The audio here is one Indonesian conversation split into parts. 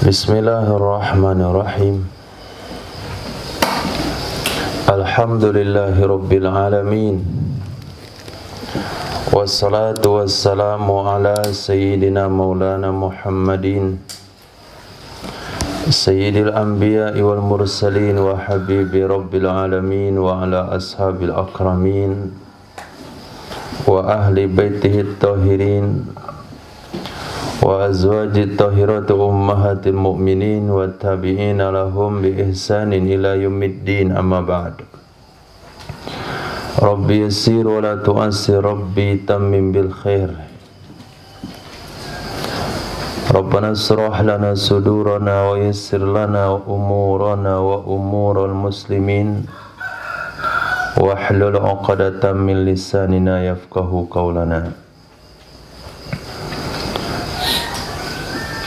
Bismillahirrahmanirrahim. Alhamdulillahi rabbil alamin. Wassalatu wassalamu ala sayyidina maulana Muhammadin sayyidil anbiya'i wal mursalin wa habibi rabbil alamin wa ala ashabil akramin wa ahli baitihi tahirin wa azwajit tahirati ummahatil mu'minin wa tabi'ina lahum bi ihsanin ila yaumiddin, amma ba'd. Rabbi yassir wa la tu'assir, Rabbi tammim bil khair. Rabbana israh lana sudurana wa yassir lana umurana wa umural muslimin wahlul 'uqdatam min lisanina yafqahu qawlana.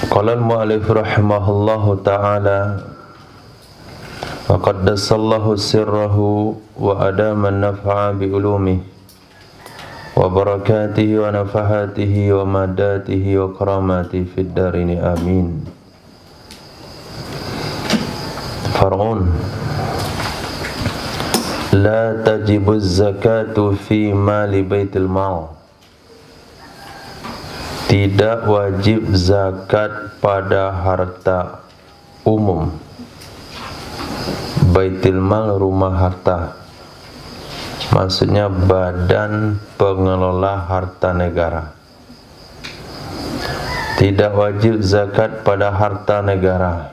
Qala al-mu'allif rahimahullahu ta'ala wa qaddasallahu sirrahu wa adama an-naf'a bi ulumihi wa barakatihi wa nafahatihi wa madatihi wa karamatihi fid darini amin. Far'un la tajibu zakatu fi mali baitil mal. Tidak wajib zakat pada harta umum. Baitul mal, rumah harta, maksudnya badan pengelola harta negara. Tidak wajib zakat pada harta negara.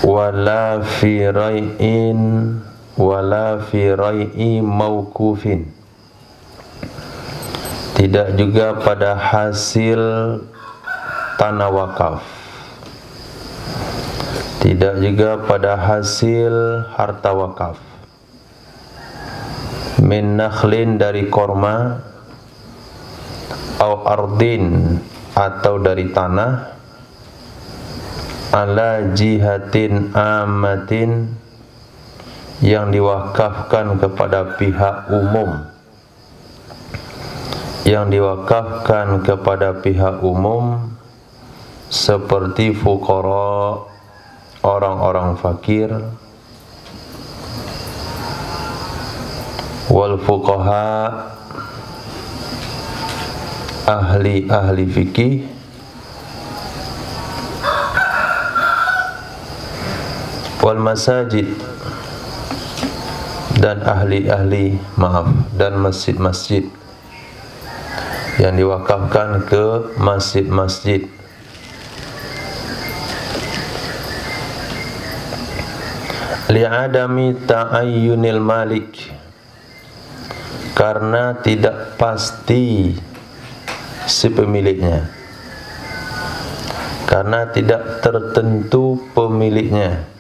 Wala fi rai'in wala fi rai'i mauqufin. Tidak juga pada hasil tanah wakaf. Tidak juga pada hasil harta wakaf. Min nakhlin, dari korma, au ardin, atau dari tanah, ala jihatin amatin, yang diwakafkan kepada pihak umum. Yang diwakafkan kepada pihak umum seperti fuqara, orang-orang fakir, wal fuqaha, ahli-ahli fikih, wal masajid, dan dan masjid-masjid yang diwakafkan ke masjid-masjid. Li'adami ta'ayyunil malik, karena tidak pasti si pemiliknya, karena tidak tertentu pemiliknya.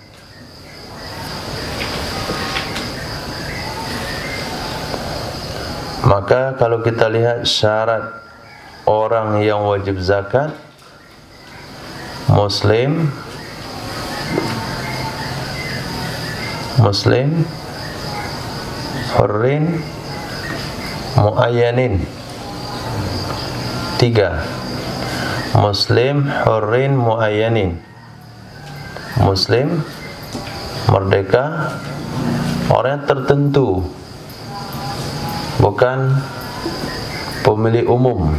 Maka kalau kita lihat syarat orang yang wajib zakat: Muslim, hurrin, muayyanin. 3. Muslim, hurrin, muayyanin. Muslim, merdeka, orang tertentu, bukan pemilik umum.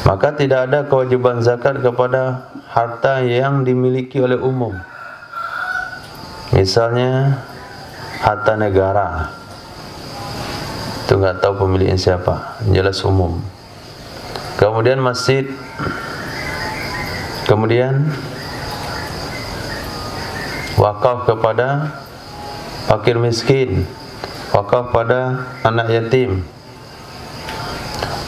Maka tidak ada kewajiban zakat kepada harta yang dimiliki oleh umum. Misalnya harta negara, itu nggak tahu pemiliknya siapa, jelas umum. Kemudian masjid, kemudian wakaf kepada fakir miskin, wakaf pada anak yatim,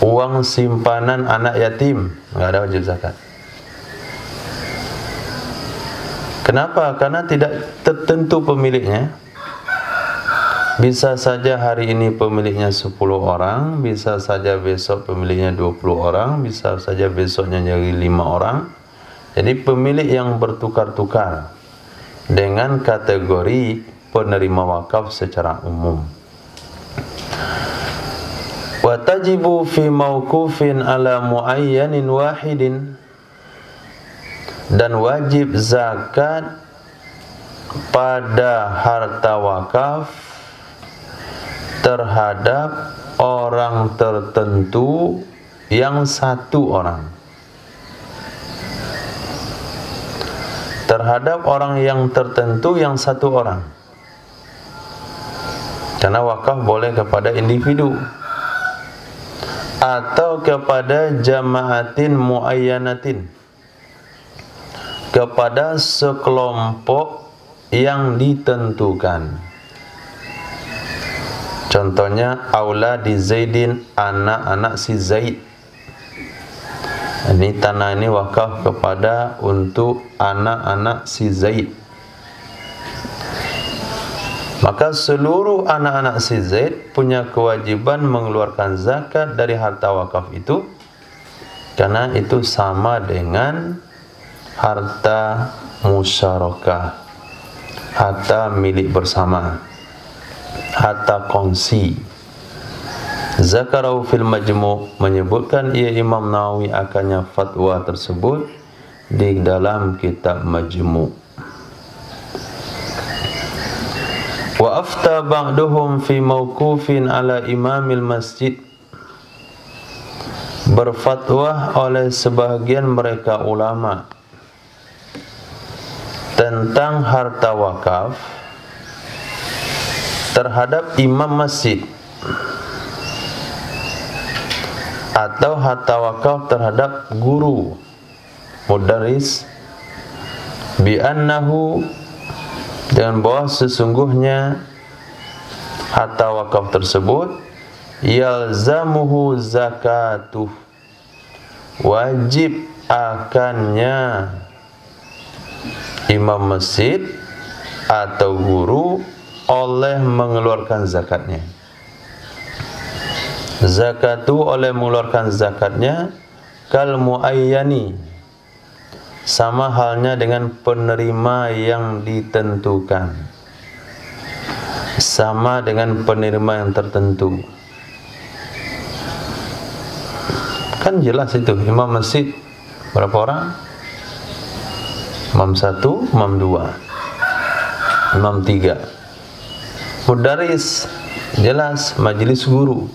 uang simpanan anak yatim, nggak ada wajib zakat. Kenapa? Karena tidak tertentu pemiliknya. Bisa saja hari ini pemiliknya 10 orang, bisa saja besok pemiliknya 20 orang, bisa saja besoknya jadi 5 orang. Jadi pemilik yang bertukar-tukar dengan kategori penerima wakaf secara umum. Wa tajibu fi mauqufin ala muayyanin wahidin, dan wajib zakat pada harta wakaf terhadap orang tertentu yang satu orang. Terhadap orang yang tertentu yang satu orang. Karena wakaf boleh kepada individu atau kepada jamaatin muayyanatin, kepada sekelompok yang ditentukan. Contohnya auladi Zaidin, anak-anak si Zaid. Ini tanah ini wakaf kepada untuk anak-anak si Zaid. Maka seluruh anak-anak si Zaid punya kewajiban mengeluarkan zakat dari harta wakaf itu, karena itu sama dengan harta musyarakah, harta milik bersama, harta kongsi. Zakarau fil majmu', menyebutkan ia Imam Nawawi akannya fatwa tersebut di dalam kitab Majmu'. Wa afta ba'duhum fi mauqufin ala imamil masjid, berfatwa oleh sebahagian mereka ulama tentang harta wakaf terhadap imam masjid, atau harta wakaf terhadap guru mudarris, bi annahu, dengan bahwa sesungguhnya harta wakaf tersebut yalzamuhu zakatuh, wajib akannya imam masjid atau guru oleh mengeluarkan zakatnya. Zakatu, oleh mengeluarkan zakatnya, kal muayyani, sama halnya dengan penerima yang ditentukan, sama dengan penerima yang tertentu. Kan jelas itu, imam masjid berapa orang? Imam 1, imam 2, imam 3. Mudaris jelas, majelis guru.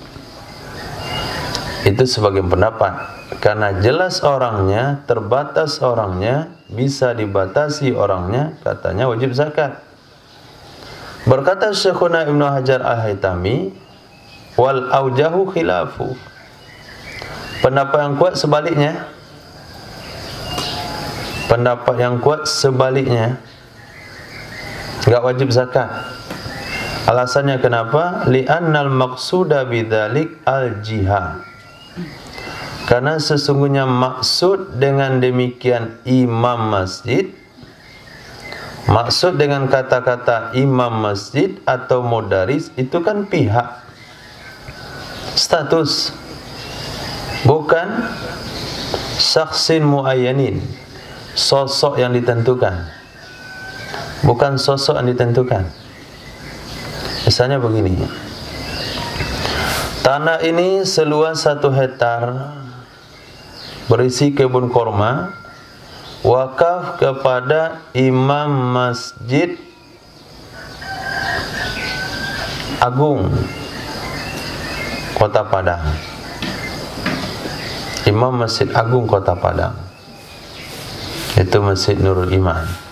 Itu sebagai pendapat, karena jelas orangnya, terbatas orangnya, bisa dibatasi orangnya, katanya wajib zakat. Berkata Syekhuna Ibnu Hajar Al-Haytami, wal aujahu khilafu, pendapat yang kuat sebaliknya. Pendapat yang kuat sebaliknya, enggak wajib zakat. Alasannya kenapa? Li'annal maqsuda bidzalik al-jihad, karena sesungguhnya maksud dengan demikian imam masjid, maksud dengan kata-kata imam masjid atau mudaris itu kan pihak, status, bukan syakhsin muayyanin, sosok yang ditentukan, bukan sosok yang ditentukan. Misalnya begini, tanah ini seluas 1 hektar berisi kebun korma, wakaf kepada imam masjid agung Kota Padang, imam masjid agung Kota Padang, itu Masjid Nurul Iman.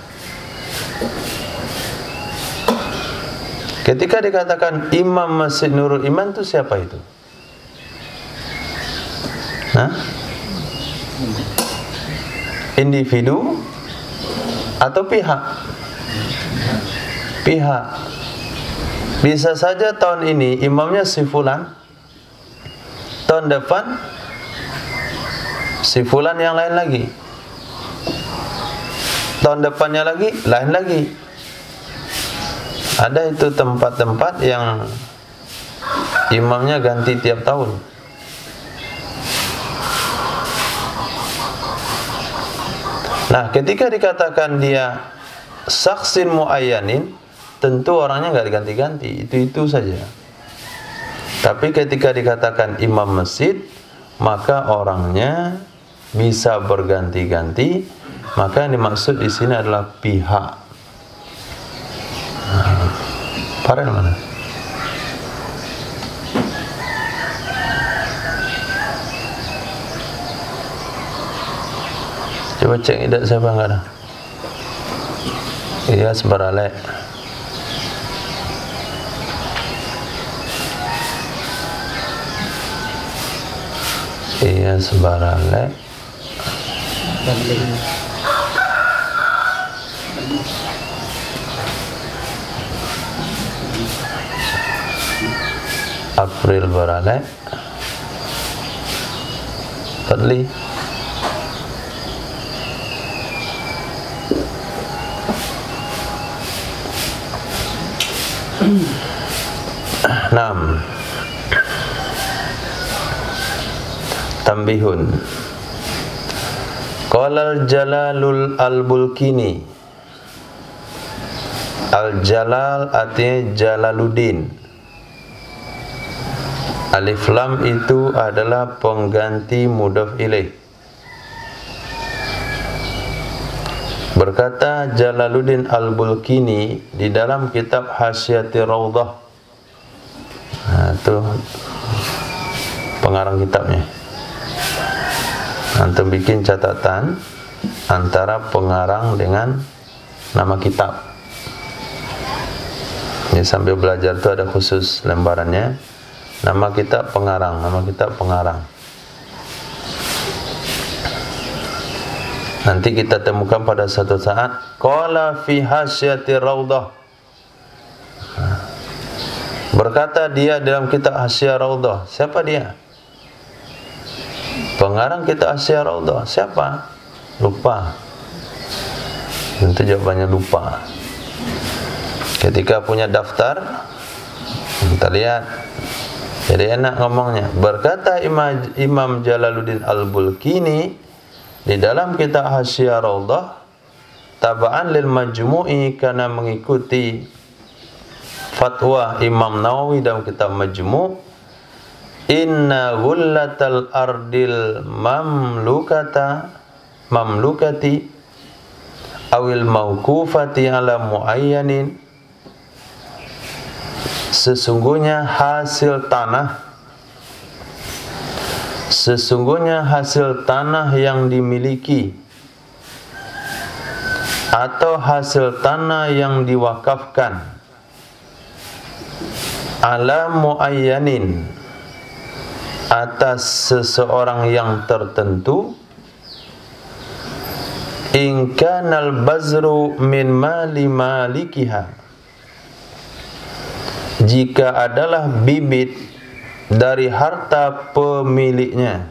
Ketika dikatakan imam Masjid Nurul Iman, itu siapa itu? Individu atau pihak? Pihak. Bisa saja tahun ini imamnya si fulan, tahun depan si fulan yang lain lagi, tahun depannya lagi lain lagi. Ada itu tempat-tempat yang imamnya ganti tiap tahun. Nah, ketika dikatakan dia saksin muayyanin, tentu orangnya nggak diganti-ganti, itu saja. Tapi ketika dikatakan imam masjid, maka orangnya bisa berganti-ganti. Maka yang dimaksud di sini adalah pihak. Farel mana? Coba cek tidak siapa enggak ada. Iya sebarale. Iya sebarale. April barale. Fadli. Naam. Tambihun. Qala al-Jalalul al-Bulkini. Al-Jalal artinya Jalaluddin. Alif lam itu adalah pengganti mudhaf ilaih. Berkata Jalaluddin al-Bulkini di dalam kitab Hasyati Raudhah. Nah, itu pengarang kitabnya. Antum bikin catatan antara pengarang dengan nama kitab. Ini sambil belajar itu ada khusus lembarannya. Nama kitab pengarang, nama kitab pengarang. Nanti kita temukan pada satu saat. Qala fi Hasyati Raudhah. Berkata dia dalam kitab Hasyah Raudhah. Siapa dia? Pengarang kitab Hasyah Raudhah. Siapa? Lupa. Tentu jawabannya lupa. Ketika punya daftar, kita lihat. Jadi enak ngomongnya. Berkata Imam Jalaluddin al-Bulkini di dalam kitab Hasyah Raudhah, taba'an lil majmu'i, karena mengikuti fatwa Imam Nawawi dalam kitab Majmu', inna ghullatal ardil mamlukati awil mauqufati ala muayyanin, sesungguhnya hasil tanah yang dimiliki atau hasil tanah yang diwakafkan ala muayyanin, atas seseorang yang tertentu, in kanal bazru min mali malikiha, jika adalah bibit dari harta pemiliknya,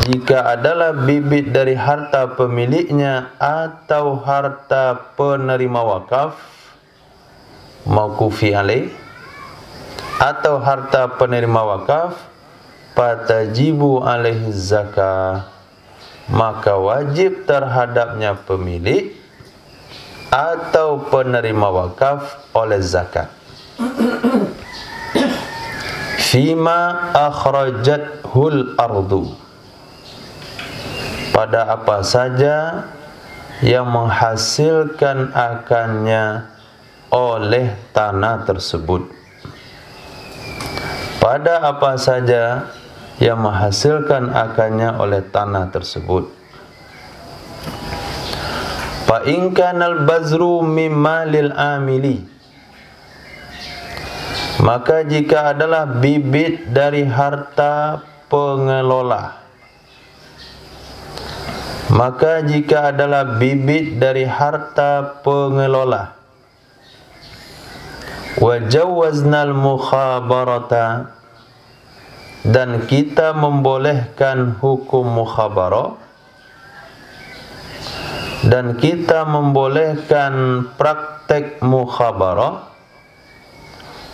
jika adalah bibit dari harta pemiliknya atau harta penerima wakaf mauqufi alaih, atau harta penerima wakaf, fatajibu alaihi zakah, maka wajib terhadapnya pemilik atau penerima wakaf oleh zakat. Fima akhrajathul ardu, pada apa saja yang menghasilkan akannya oleh tanah tersebut. Pada apa saja yang menghasilkan akannya oleh tanah tersebut. Fa in kanal bazru mimma lil amili, maka jika adalah bibit dari harta pengelola, maka jika adalah bibit dari harta pengelola, wajawwaznal mukhabarata, dan kita membolehkan hukum mukhabarah, dan kita membolehkan praktek mukhabarah,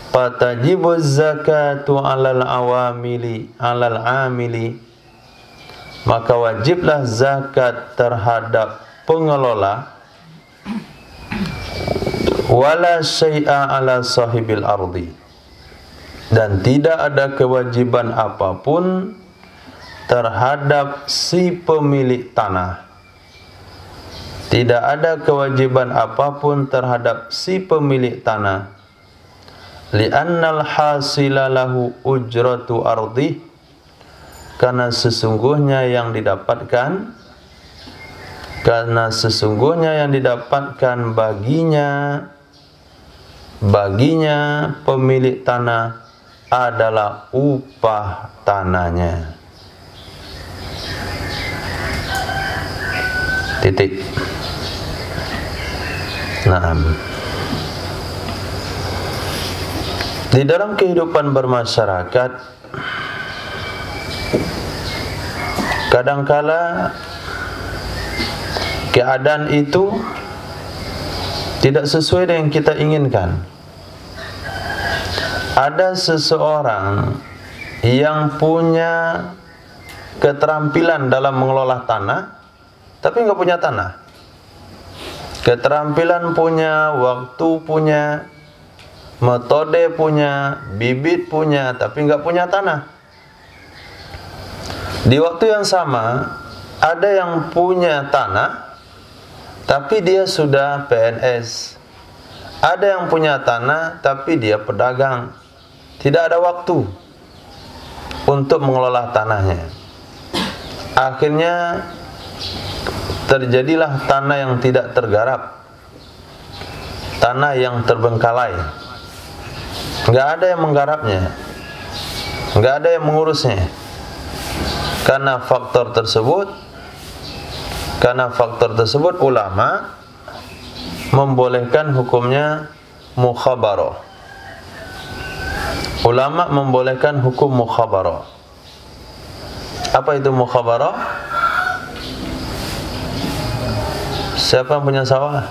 fatajibuz zakatu alal amili, maka wajiblah zakat terhadap pengelola, wala syai'a ala sahibil ardi, dan tidak ada kewajiban apapun terhadap si pemilik tanah. Tidak ada kewajiban apapun terhadap si pemilik tanah. Li'annal hasila lahu ujratu ardi, karena sesungguhnya yang didapatkan baginya pemilik tanah adalah upah tanahnya. Titik. Nah, di dalam kehidupan bermasyarakat, kadangkala keadaan itu tidak sesuai dengan kita inginkan. Ada seseorang yang punya keterampilan dalam mengelola tanah, tapi nggak punya tanah. Keterampilan punya, waktu punya, metode punya, bibit punya, tapi nggak punya tanah. Di waktu yang sama, ada yang punya tanah, tapi dia sudah PNS. Ada yang punya tanah, tapi dia pedagang. Tidak ada waktu untuk mengelola tanahnya. Akhirnya terjadilah tanah yang tidak tergarap, tanah yang terbengkalai. Nggak ada yang menggarapnya, nggak ada yang mengurusnya. Karena faktor tersebut ulama membolehkan hukumnya mukhabarah. Ulama membolehkan hukum mukhabarah. Apa itu mukhabarah? Siapa yang punya sawah?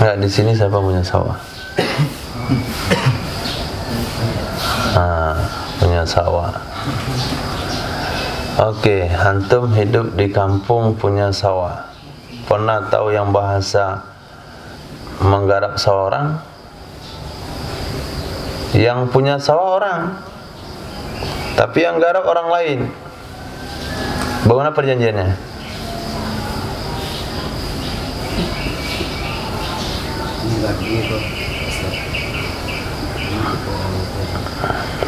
Enggak, di sini siapa punya sawah? Punya sawah. Oke, antum hidup di kampung punya sawah. Pernah tahu yang bahasa menggarap sawah orang? Yang punya sawah orang, tapi yang garap orang lain. Bagaimana perjanjiannya?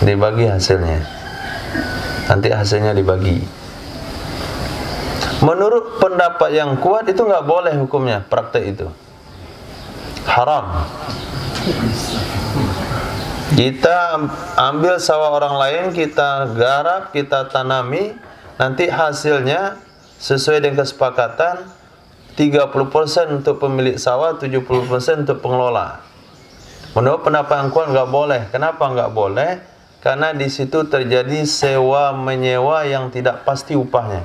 Dibagi hasilnya. Nanti hasilnya dibagi. Menurut pendapat yang kuat itu nggak boleh hukumnya, praktek itu haram. Kita ambil sawah orang lain, kita garap, kita tanami, nanti hasilnya sesuai dengan kesepakatan 30% untuk pemilik sawah, 70% untuk pengelola. Menurut pendapat yang kuat nggak boleh. Kenapa nggak boleh? Karena di situ terjadi sewa menyewa yang tidak pasti upahnya.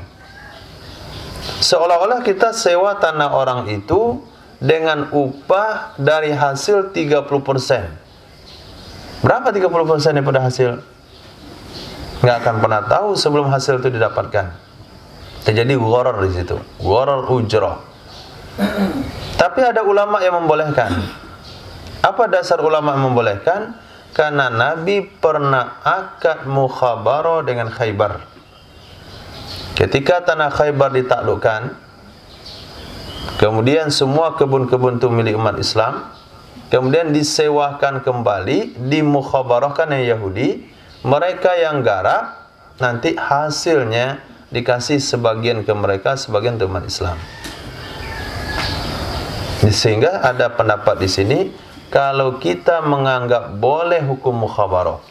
Seolah-olah kita sewa tanah orang itu dengan upah dari hasil 30%. Berapa 30% daripada hasil? Nggak akan pernah tahu sebelum hasil itu didapatkan. Terjadi gharar di situ, gharar ujrah. Tapi ada ulama yang membolehkan. Apa dasar ulama yang membolehkan? Karena Nabi pernah akad mukhabarah dengan Khaybar. Ketika tanah Khaybar ditaklukkan, kemudian semua kebun-kebun itu milik umat Islam, kemudian disewakan kembali, dimukhabarahkan yang Yahudi, mereka yang garap, nanti hasilnya dikasih sebagian ke mereka, sebagian untuk umat Islam. Sehingga ada pendapat di sini, kalau kita menganggap boleh hukum mukhabarah.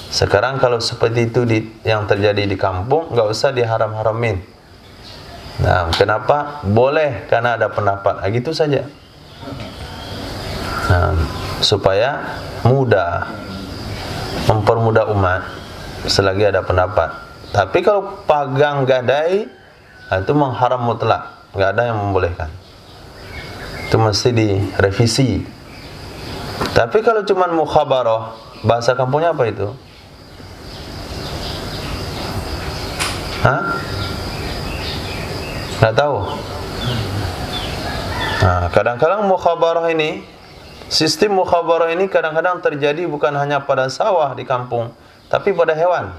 Sekarang kalau seperti itu yang terjadi di kampung, nggak usah diharam-haramin. Nah, kenapa? Boleh, karena ada pendapat. Nah, gitu saja. Nah, supaya mudah, mempermudah umat selagi ada pendapat. Tapi kalau pagang gadai, itu mengharam mutlak, nggak ada yang membolehkan. Itu mesti direvisi. Tapi kalau cuma mukhabarah, bahasa kampungnya apa itu? Hah? Nggak tahu. Nah, kadang-kadang mukhabarah ini, sistem mukhabarah ini kadang-kadang terjadi bukan hanya pada sawah di kampung, tapi pada hewan.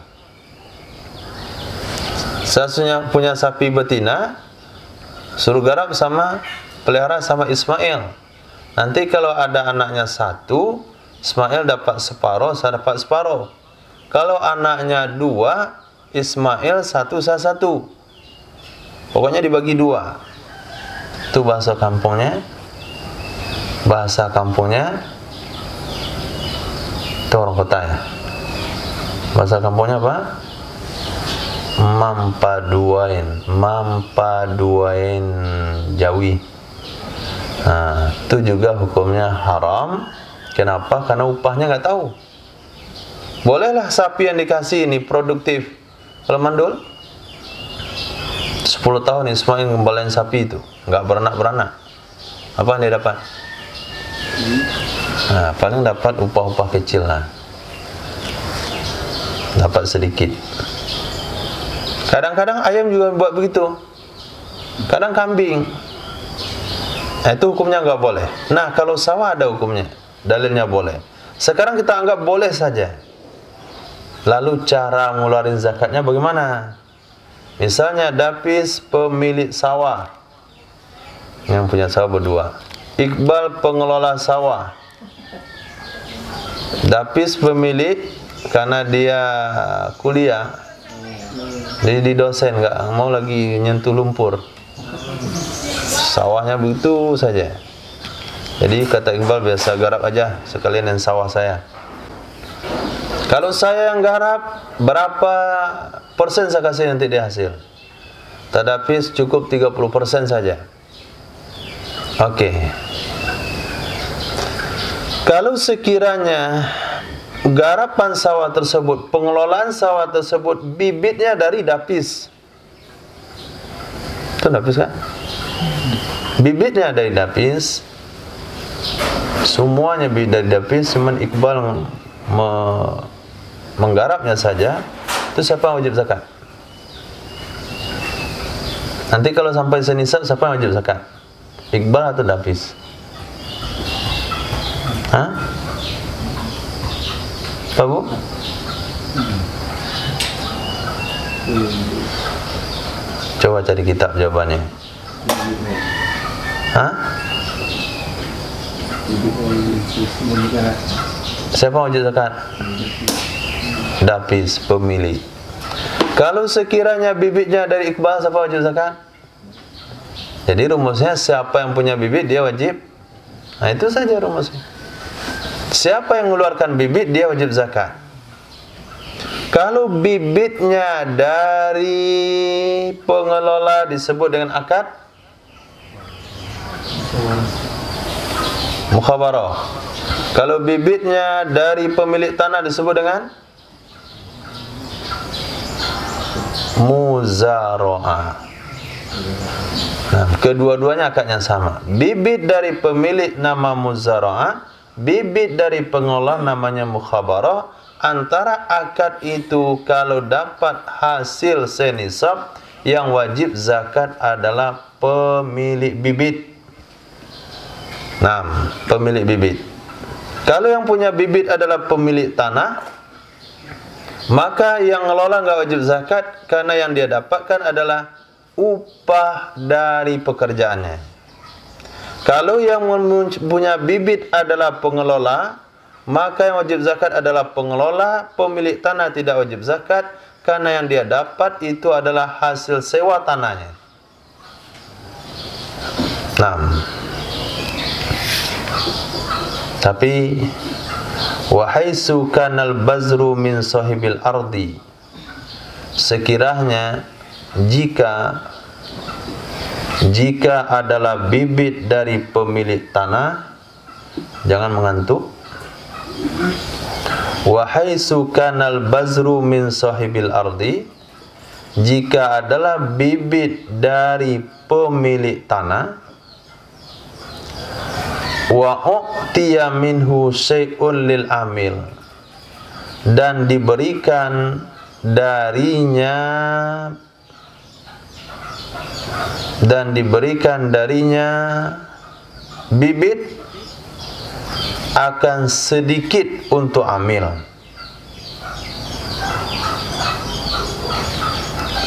Saya punya sapi betina, suruh garap sama pelihara sama Ismail. Nanti kalau ada anaknya satu, Ismail dapat separuh, saya dapat separuh. Kalau anaknya dua, Ismail satu, saya satu. Pokoknya dibagi dua. Itu bahasa kampungnya. Bahasa kampungnya itu orang kota ya. Bahasa kampungnya apa? Mampaduain Jawi. Nah, itu juga hukumnya haram. Kenapa? Karena upahnya nggak tahu. Bolehlah sapi yang dikasih ini produktif. Kalau mandul 10 tahun Ismail ngembalain sapi itu nggak beranak-beranak, apa yang dia dapat? Nah, paling dapat upah-upah kecil lah, dapat sedikit. Kadang-kadang ayam juga buat begitu, kadang kambing. Nah, itu hukumnya nggak boleh. Nah, kalau sawah ada hukumnya, dalilnya boleh. Sekarang kita anggap boleh saja. Lalu cara ngeluarin zakatnya bagaimana? Misalnya Dapis pemilik sawah, yang punya sawah berdua, Iqbal pengelola sawah, Dapis pemilik karena dia kuliah, di dosen, nggak mau lagi nyentuh lumpur, sawahnya begitu saja. Jadi kata Iqbal, biasa garap aja sekalian yang sawah saya. Kalau saya yang garap, berapa persen saya kasih nanti dia hasil? Tadapis cukup 30% saja. Oke. Kalau sekiranya garapan sawah tersebut, pengelolaan sawah tersebut, bibitnya dari Dapis. Itu Dapis kan? Bibitnya dari Dapis. Semuanya bibit dari Dapis, cuman Iqbal menggarapnya saja. Itu siapa yang wajib zakat? Nanti kalau sampai senisab, siapa yang wajib zakat? Iqbal atau Dapis? Hah? Apa Bu? Coba cari kitab jawabannya. Hah? Siapa yang wajib zakat? Dapis pemilik. Kalau sekiranya bibitnya dari Iqbal, siapa wajib zakat? Jadi rumusnya siapa yang punya bibit dia wajib. Nah, itu saja rumusnya. Siapa yang mengeluarkan bibit dia wajib zakat. Kalau bibitnya dari pengelola disebut dengan akad mukhabarah. Kalau bibitnya dari pemilik tanah disebut dengan muzara'ah. Nah, kedua-duanya akadnya sama. Bibit dari pemilik nama muzara'ah, bibit dari pengelola namanya mukhabarah. Antara akad itu kalau dapat hasil senisab, yang wajib zakat adalah pemilik bibit. Nah, pemilik bibit. Kalau yang punya bibit adalah pemilik tanah, maka yang ngelola nggak wajib zakat karena yang dia dapatkan adalah upah dari pekerjaannya. Kalau yang punya bibit adalah pengelola, maka yang wajib zakat adalah pengelola. Pemilik tanah tidak wajib zakat karena yang dia dapat itu adalah hasil sewa tanahnya. Nah, tapi wahaisu kanal bazru min sahibil ardi, sekiranya jika adalah bibit dari pemilik tanah, jangan mengantuk. Wahaisu kanal bazru min sahibil ardi, jika adalah bibit dari pemilik tanah, wa u'tiya minhu syai'un lil amil, dan diberikan darinya dan diberikan darinya bibit, akan sedikit untuk amil.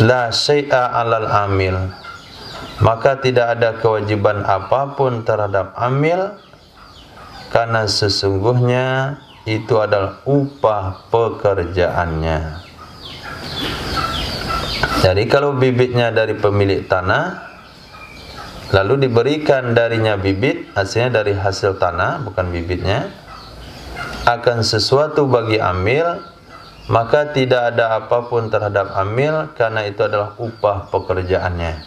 La syai'a 'alal amil, maka tidak ada kewajiban apapun terhadap amil, karena sesungguhnya itu adalah upah pekerjaannya. Jadi kalau bibitnya dari pemilik tanah, lalu diberikan darinya bibit, hasilnya dari hasil tanah, bukan bibitnya, akan sesuatu bagi amil, maka tidak ada apapun terhadap amil, karena itu adalah upah pekerjaannya.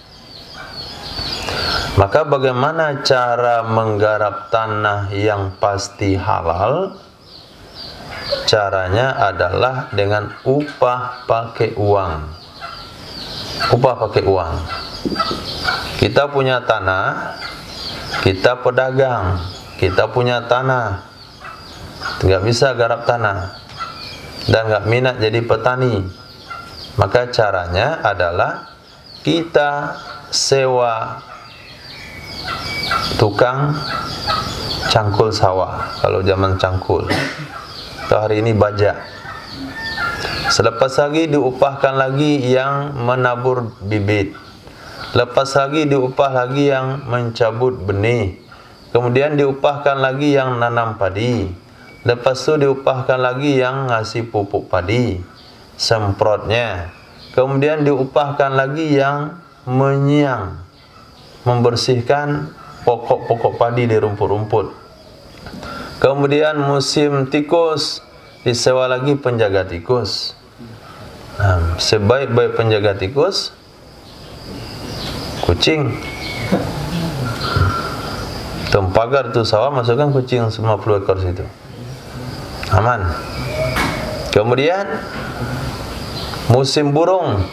Maka bagaimana cara menggarap tanah yang pasti halal? Caranya adalah dengan upah pakai uang. Upah pakai uang. Kita punya tanah, kita pedagang, kita punya tanah, nggak bisa garap tanah dan nggak minat jadi petani. Maka caranya adalah kita sewa tukang cangkul sawah, kalau zaman cangkul, atau hari ini bajak. Selepas lagi diupahkan lagi yang menabur bibit, lepas lagi diupah lagi yang mencabut benih, kemudian diupahkan lagi yang nanam padi, lepas itu diupahkan lagi yang ngasih pupuk padi, semprotnya, kemudian diupahkan lagi yang menyiang, membersihkan pokok-pokok padi di rumput-rumput. Kemudian musim tikus, disewa lagi penjaga tikus. Nah, sebaik-baik penjaga tikus kucing. Tempagar tu sawah, masukkan kucing 50 ekor situ, aman. Kemudian musim burung,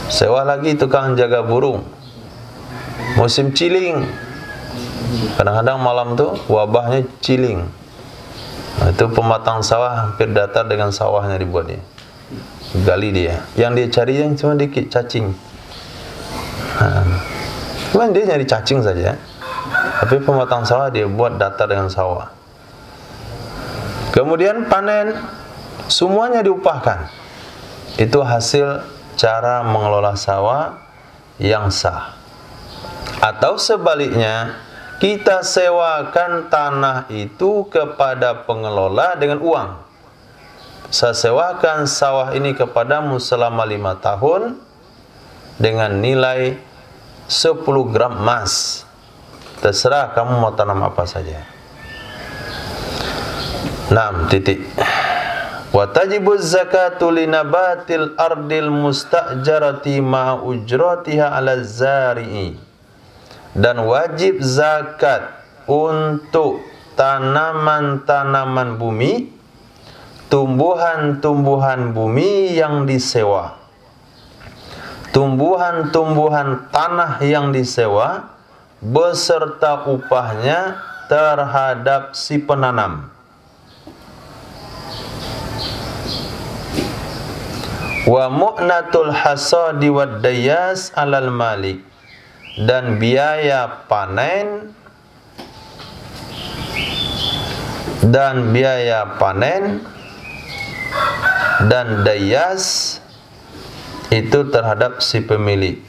sewa lagi tukang jaga burung. Musim ciling, kadang-kadang malam tu wabahnya ciling. Nah, itu pematang sawah hampir datar dengan sawahnya dibuat dia, gali dia. Yang dia cari yang cuma dikit cacing. Cuman dia nyari cacing saja, tapi pematang sawah dia buat datar dengan sawah. Kemudian panen, semuanya diupahkan. Itu hasil cara mengelola sawah yang sah. Atau sebaliknya, kita sewakan tanah itu kepada pengelola dengan uang. Saya sewakan sawah ini kepadamu selama 5 tahun dengan nilai 10 gram emas. Terserah kamu mau tanam apa saja. 6 titik. Wa tajibuz zakatu linabatil ardil musta'jarati ma ujratiha 'ala zari'i. Dan wajib zakat untuk tanaman-tanaman bumi, tumbuhan-tumbuhan bumi yang disewa, tumbuhan-tumbuhan tanah yang disewa, beserta upahnya terhadap si penanam. Wa mu'natul hasadi wad dayas 'alal malik. Dan biaya panen dan dayas itu terhadap si pemilik.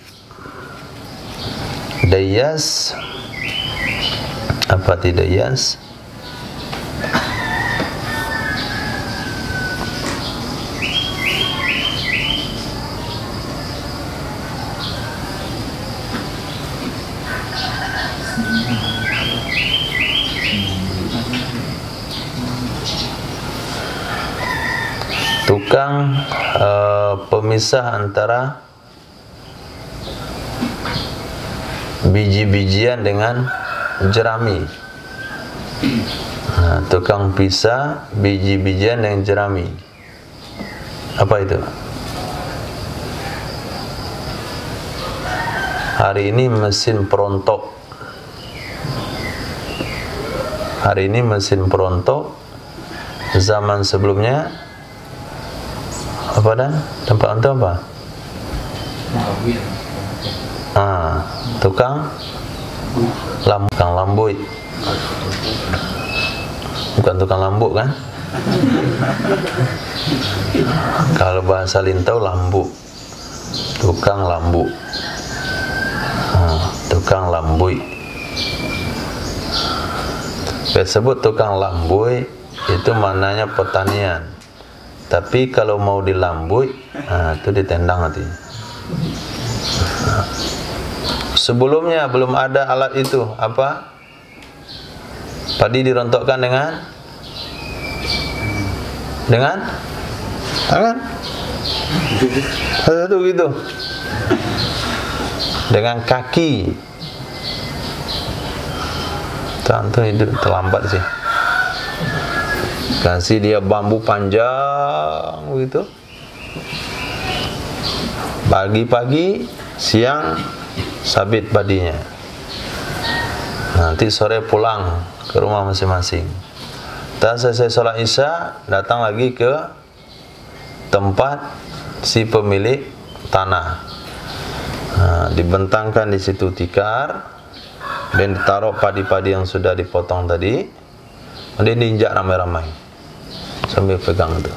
Dayas apa tidak dayas? Tukang pemisah antara biji-bijian dengan jerami. Nah, tukang pisah biji-bijian dengan jerami. Apa itu? Hari ini mesin perontok. Hari ini mesin perontok. Zaman sebelumnya apa dah? Tempat untuk apa? Tukang lambui. Bukan tukang lambu kan? Kalau bahasa Lintau lambu, tukang lambu, tukang lambui. Disebut tukang lambui itu maknanya pertanian. Tapi kalau mau dilambui, itu ditendang nanti. Sebelumnya belum ada alat itu, apa? Padi dirontokkan dengan tangan. Satu gitu. Dengan kaki. Tentu itu terlambat sih. Kasih dia bambu panjang begitu. Pagi-pagi, siang sabit padinya. Nanti sore pulang ke rumah masing-masing. Dan selesai sholat isya, datang lagi ke tempat si pemilik tanah. Dibentangkan di situ tikar, dan ditaruh padi-padi yang sudah dipotong tadi, kemudian diinjak ramai-ramai sambil pegang itu.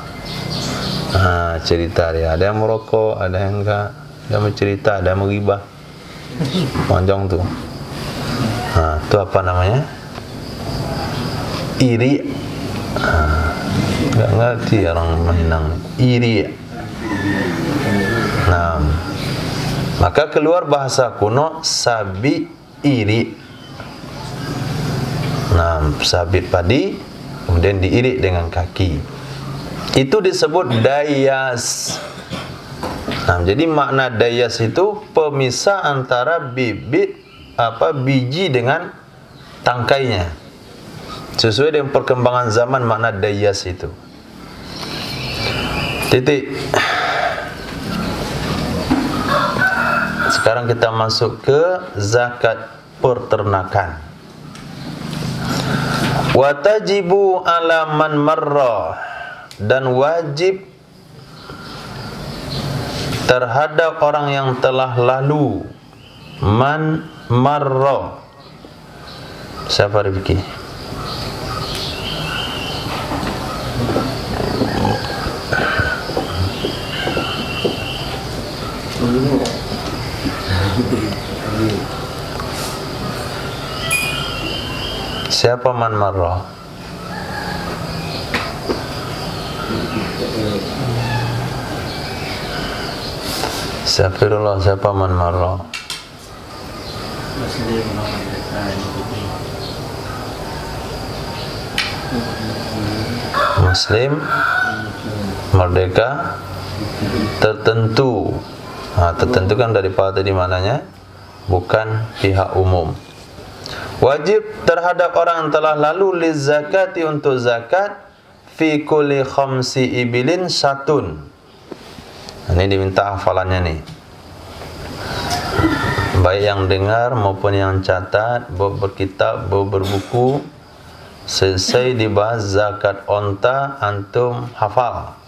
Cerita dia, ada yang merokok, ada yang enggak, ada yang mencerita, ada yang menggibah. Panjang tuh. Itu apa namanya? Iri. Enggak ngerti orang Minang. Iri. Nah, maka keluar bahasa kuno sabi iri. Nah, sabit padi kemudian diirik dengan kaki. Itu disebut dayas. Nah, jadi makna dayas itu pemisah antara biji dengan tangkainya. Sesuai dengan perkembangan zaman makna dayas itu. Titik. Sekarang kita masuk ke zakat peternakan. Watajibu ala man marra, dan wajib terhadap orang yang telah lalu. Man marra. Siapa Rifki? Siapa man marra? Astagfirullah, siapa man marra? Muslim merdeka tertentu. Tertentu kan daripada tadi mananya, bukan pihak umum. Wajib terhadap orang yang telah lalu li zakati, untuk zakat, fi kulli khamsi ibilin satun. Ini diminta hafalannya nih. Baik yang dengar maupun yang catat, berkitab, berbuku, selesai dibahas zakat onta, antum hafal.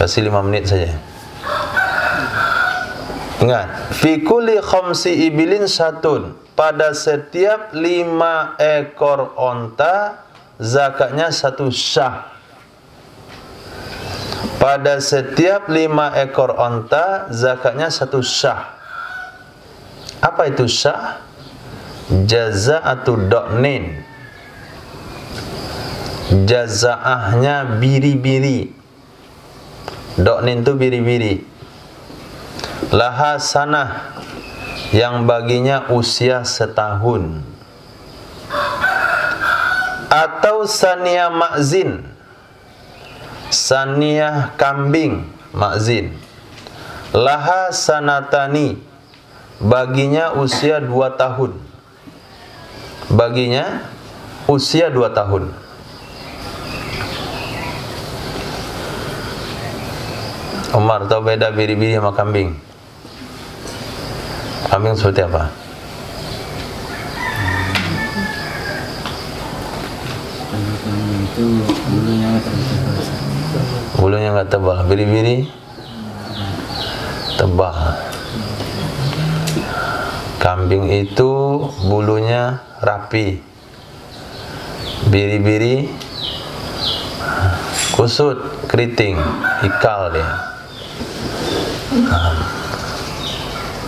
Kasih 5 menit saja. Ingat, fi kulli khamsi ibilin satun. Pada setiap 5 ekor onta, zakatnya 1 syah. Pada setiap 5 ekor onta, zakatnya 1 syah. Apa itu syah? Jaza'atu do'nin. Jaza'ahnya biri-biri. Do'nin itu biri-biri. Laha sanah, yang baginya usia setahun. Atau saniyah ma'zin, saniyah kambing ma'zin. Laha sanatani, baginya usia 2 tahun. Baginya usia 2 tahun. Umar, tahu beda biri-biri sama kambing? Kambing seperti apa? Itu bulunya nggak tebal. Bulunya nggak tebal. Biri-biri tebal. Kambing itu bulunya rapi, biri-biri, kusut, keriting, ikal dia.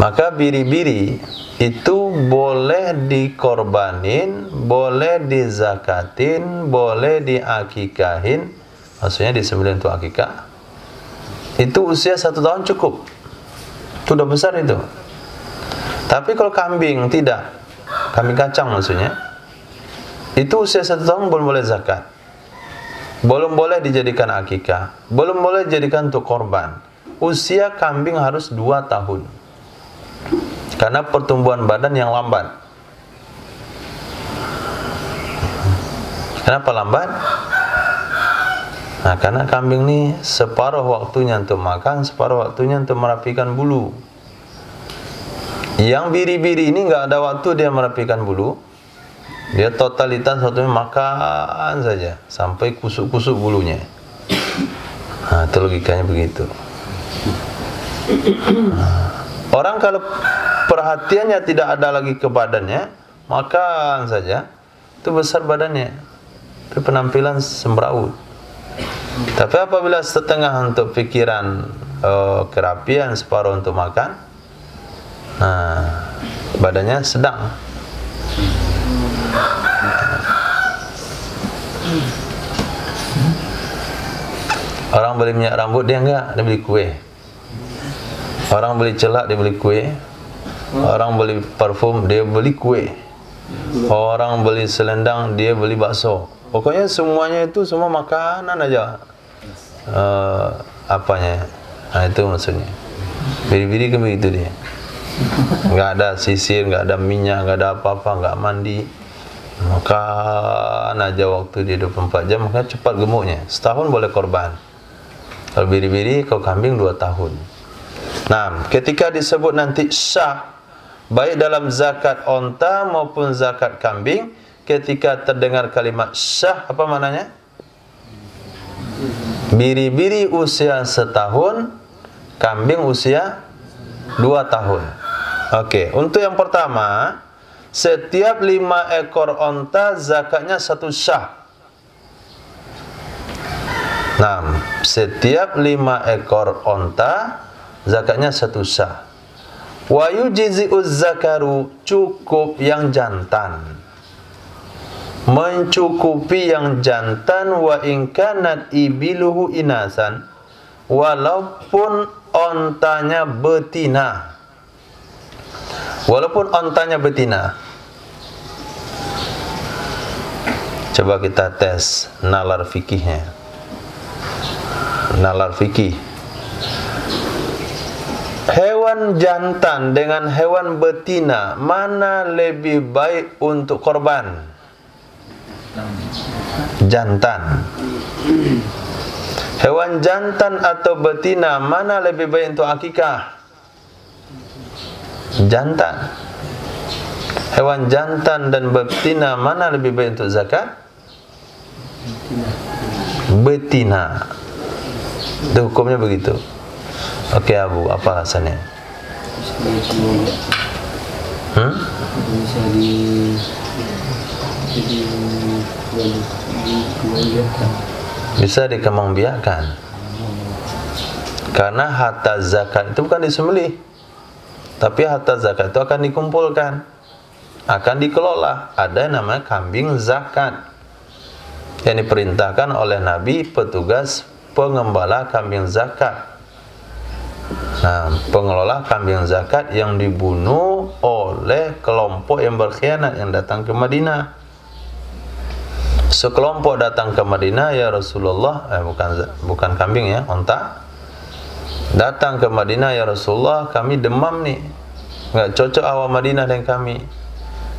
Maka biri-biri itu boleh dikorbanin, boleh dizakatin, boleh diakikahin, maksudnya disembelih untuk akikah. Itu usia 1 tahun cukup, itu udah besar itu. Tapi kalau kambing tidak, kambing kacang maksudnya, itu usia 1 tahun belum boleh zakat, belum boleh dijadikan akikah, belum boleh dijadikan untuk korban. Usia kambing harus 2 tahun, karena pertumbuhan badan yang lambat. Kenapa lambat? Nah, karena kambing ini separuh waktunya untuk makan, separuh waktunya untuk merapikan bulu. Yang biri-biri ini nggak ada waktu dia merapikan bulu, dia totalitas waktunya makan saja sampai kusuk-kusuk bulunya. Nah, itu logikanya begitu. Orang kalau perhatiannya tidak ada lagi ke badannya, makan saja, itu besar badannya, itu penampilan sembraut. Tapi apabila setengah untuk pikiran, kerapian, separuh untuk makan, nah, badannya sedang. Orang beli minyak rambut, dia enggak, dia beli kue. Orang beli celak, dia beli kue. Orang beli parfum, dia beli kue. Orang beli selendang, dia beli bakso. Pokoknya semuanya itu semua makanan aja. Apanya? Nah, itu maksudnya. Biri-biri kan begitu dia. Nggak ada sisir, nggak ada minyak, nggak ada apa-apa, nggak mandi, makan aja waktu dia 24 jam, makanya cepat gemuknya. Setahun boleh korban. Kalau biri-biri, kalau kambing 2 tahun. Nah, ketika disebut nanti syah, baik dalam zakat onta maupun zakat kambing, ketika terdengar kalimat syah, apa maknanya? Biri-biri usia 1 tahun, kambing usia 2 tahun. Oke, untuk yang pertama, setiap 5 ekor onta zakatnya 1 syah. Nah, setiap 5 ekor onta zakatnya 1 syah. Wa yujzi'uz zakaru, cukup yang jantan. Mencukupi yang jantan, wa in kanat ibiluhu inasan, walaupun ontanya betina. Walaupun ontanya betina. Coba kita tes nalar fikihnya. Nalar fikih. Hewan jantan dengan hewan betina, mana lebih baik untuk korban? Jantan. Hewan jantan atau betina, mana lebih baik untuk akikah? Jantan. Hewan jantan dan betina, mana lebih baik untuk zakat? Betina. Itu hukumnya begitu. Oke Abu, apa alasannya? Bisa dikembangbiakkan. Karena harta zakat itu bukan disembelih, tapi harta zakat itu akan dikumpulkan, akan dikelola. Ada yang namanya kambing zakat, yang diperintahkan oleh Nabi, petugas pengembala kambing zakat. Nah, pengelola kambing zakat yang dibunuh oleh kelompok yang berkhianat yang datang ke Madinah. Sekelompok datang ke Madinah, ya Rasulullah, bukan kambing ya, onta. Datang ke Madinah, ya Rasulullah, kami demam nih, nggak cocok awal Madinah dengan kami.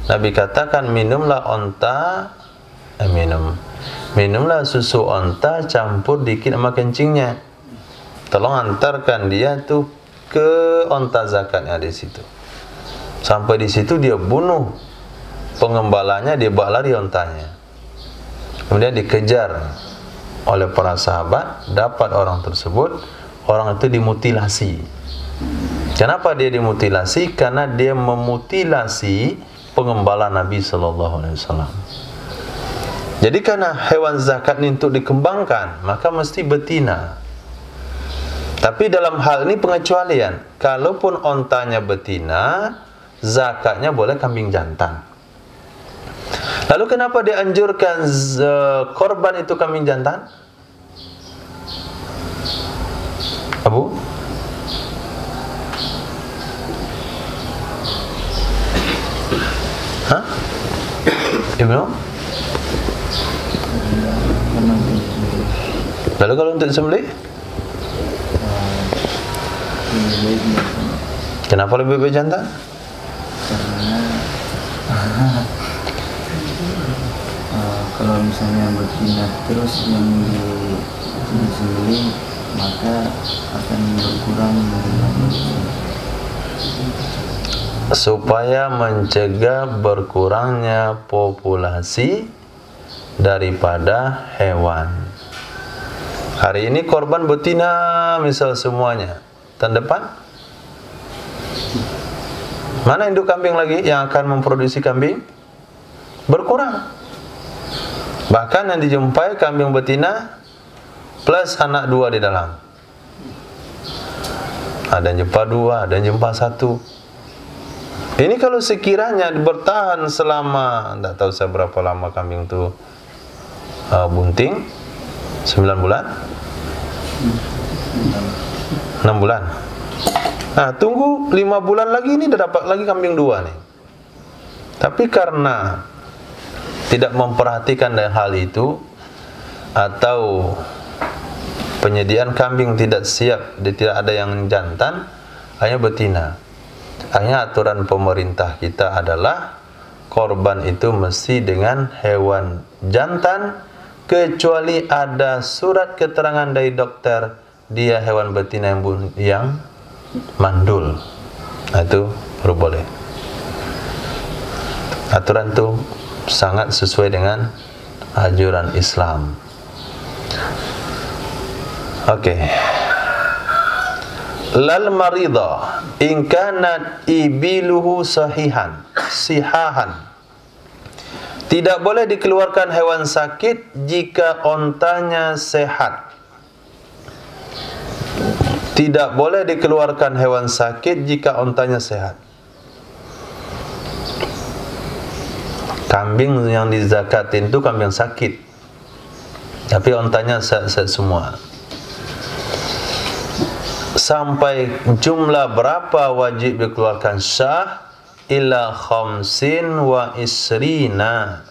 Nabi katakan, minumlah onta, minumlah susu onta campur dikit sama kencingnya. Tolong antarkan dia tuh ke onta zakatnya di situ. Sampai di situ dia bunuh pengembalanya, dia bawa lari ontanya. Kemudian dikejar oleh para sahabat, dapat orang tersebut, orang itu dimutilasi. Kenapa dia dimutilasi? Karena dia memutilasi pengembalaan Nabi sallallahu alaihi wasallam. Jadi karena hewan zakat ini untuk dikembangkan, maka mesti betina. Tapi dalam hal ini pengecualian. Kalaupun ontanya betina, zakatnya boleh kambing jantan. Lalu kenapa dianjurkan korban itu kambing jantan? Abu? Hah? Ibnu? Lalu kalau untuk sembelih? Kenapa lebih baik jantan? Karena kalau misalnya betina terus yang disembelih, maka akan berkurang supaya mencegah berkurangnya populasi daripada hewan. Hari ini korban betina misal semuanya, tahun depan mana induk kambing lagi yang akan memproduksi kambing? Berkurang. Bahkan yang dijumpai kambing betina plus anak 2 di dalam. Ada yang jumpa 2, ada yang jumpa 1. Ini kalau sekiranya bertahan selama, tidak tahu saya berapa lama kambing itu bunting, 9 bulan? 6 bulan. Nah, tunggu 5 bulan lagi, ini udah dapat lagi kambing 2 nih. Tapi karena tidak memperhatikan dari hal itu, atau penyediaan kambing tidak siap, tidak ada yang jantan, hanya betina. Hanya aturan pemerintah kita adalah korban itu mesti dengan hewan jantan, kecuali ada surat keterangan dari dokter dia hewan betina yang mandul. Nah, itu baru boleh. Aturan itu sangat sesuai dengan anjuran Islam. Oke. Lal marida in kanat ibiluhu sihahan. Tidak boleh dikeluarkan hewan sakit jika ontanya sehat. Tidak boleh dikeluarkan hewan sakit jika ontanya sehat. Kambing yang dizakatin itu kambing sakit, tapi ontanya sehat semua. Sampai jumlah berapa wajib dikeluarkan syah? Ila khamsin wa isrina,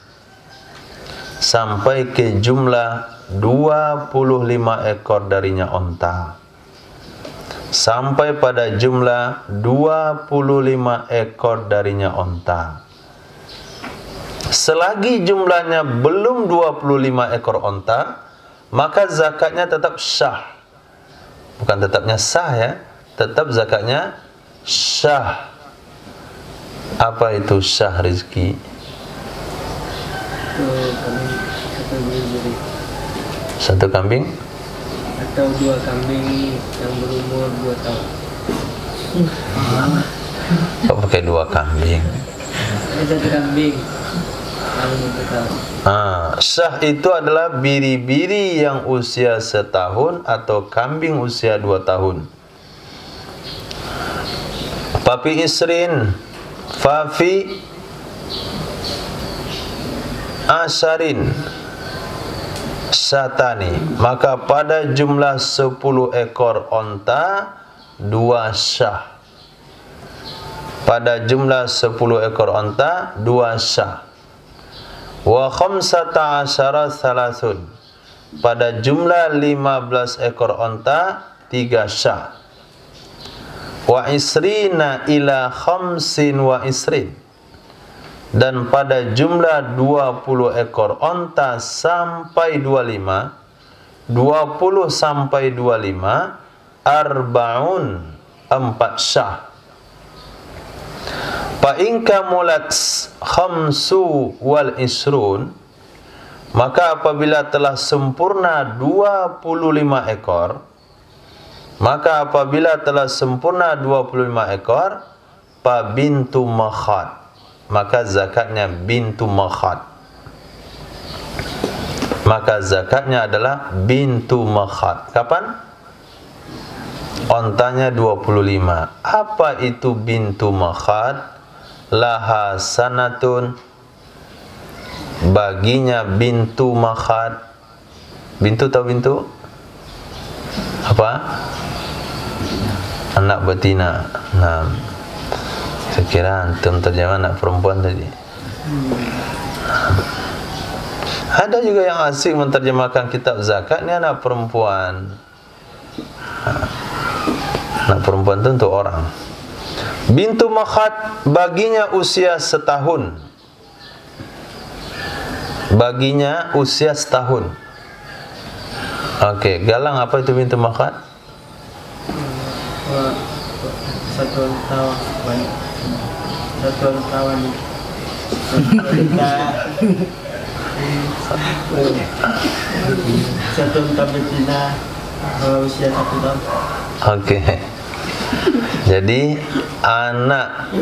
sampai ke jumlah 25 ekor darinya onta. Sampai pada jumlah 25 ekor darinya onta. Selagi jumlahnya belum 25 ekor onta, maka zakatnya tetap syah. Bukan tetapnya sah ya, tetap zakatnya syah. Apa itu syah rizki? Satu kambing atau 2 kambing yang berumur 2 tahun. Kok pakai 2 kambing? Ada 1 kambing yang 1 tahun. Syah itu adalah biri-biri yang usia setahun atau kambing usia 2 tahun. Papi isrin, fafi asarin satani, maka pada jumlah 10 ekor onta 2 syah. Pada jumlah 10 ekor onta 2 syah. Wa khamsata asyara salasun, pada jumlah 15 ekor onta 3 syah. Wa isrina ila khamsin wa isrin, dan pada jumlah 20 ekor onta sampai 25, 20 sampai 25, arbaun 4 syah. Fa in kamulat khamsu wal isrun, maka apabila telah sempurna 25 ekor, Maka apabila telah sempurna 25 ekor, fa bintu makhad, maka zakatnya bintu makhad. Maka zakatnya adalah bintu makhad. Kapan? Ontanya 25. Apa itu bintu makhad? Laha sanatun, baginya bintu makhad. Bintu tahu bintu? Apa? Anak betina. Nah, saya kira antum terjemah anak perempuan tadi. Ada juga yang asik menterjemahkan kitab zakat, ini anak perempuan. Anak perempuan itu untuk orang. Bintu makhad, baginya usia setahun. Baginya usia setahun. Oke, Galang, apa itu bintu makhad? Satu tahun satu tahun betina usia 1 tahun. Oke. Jadi anak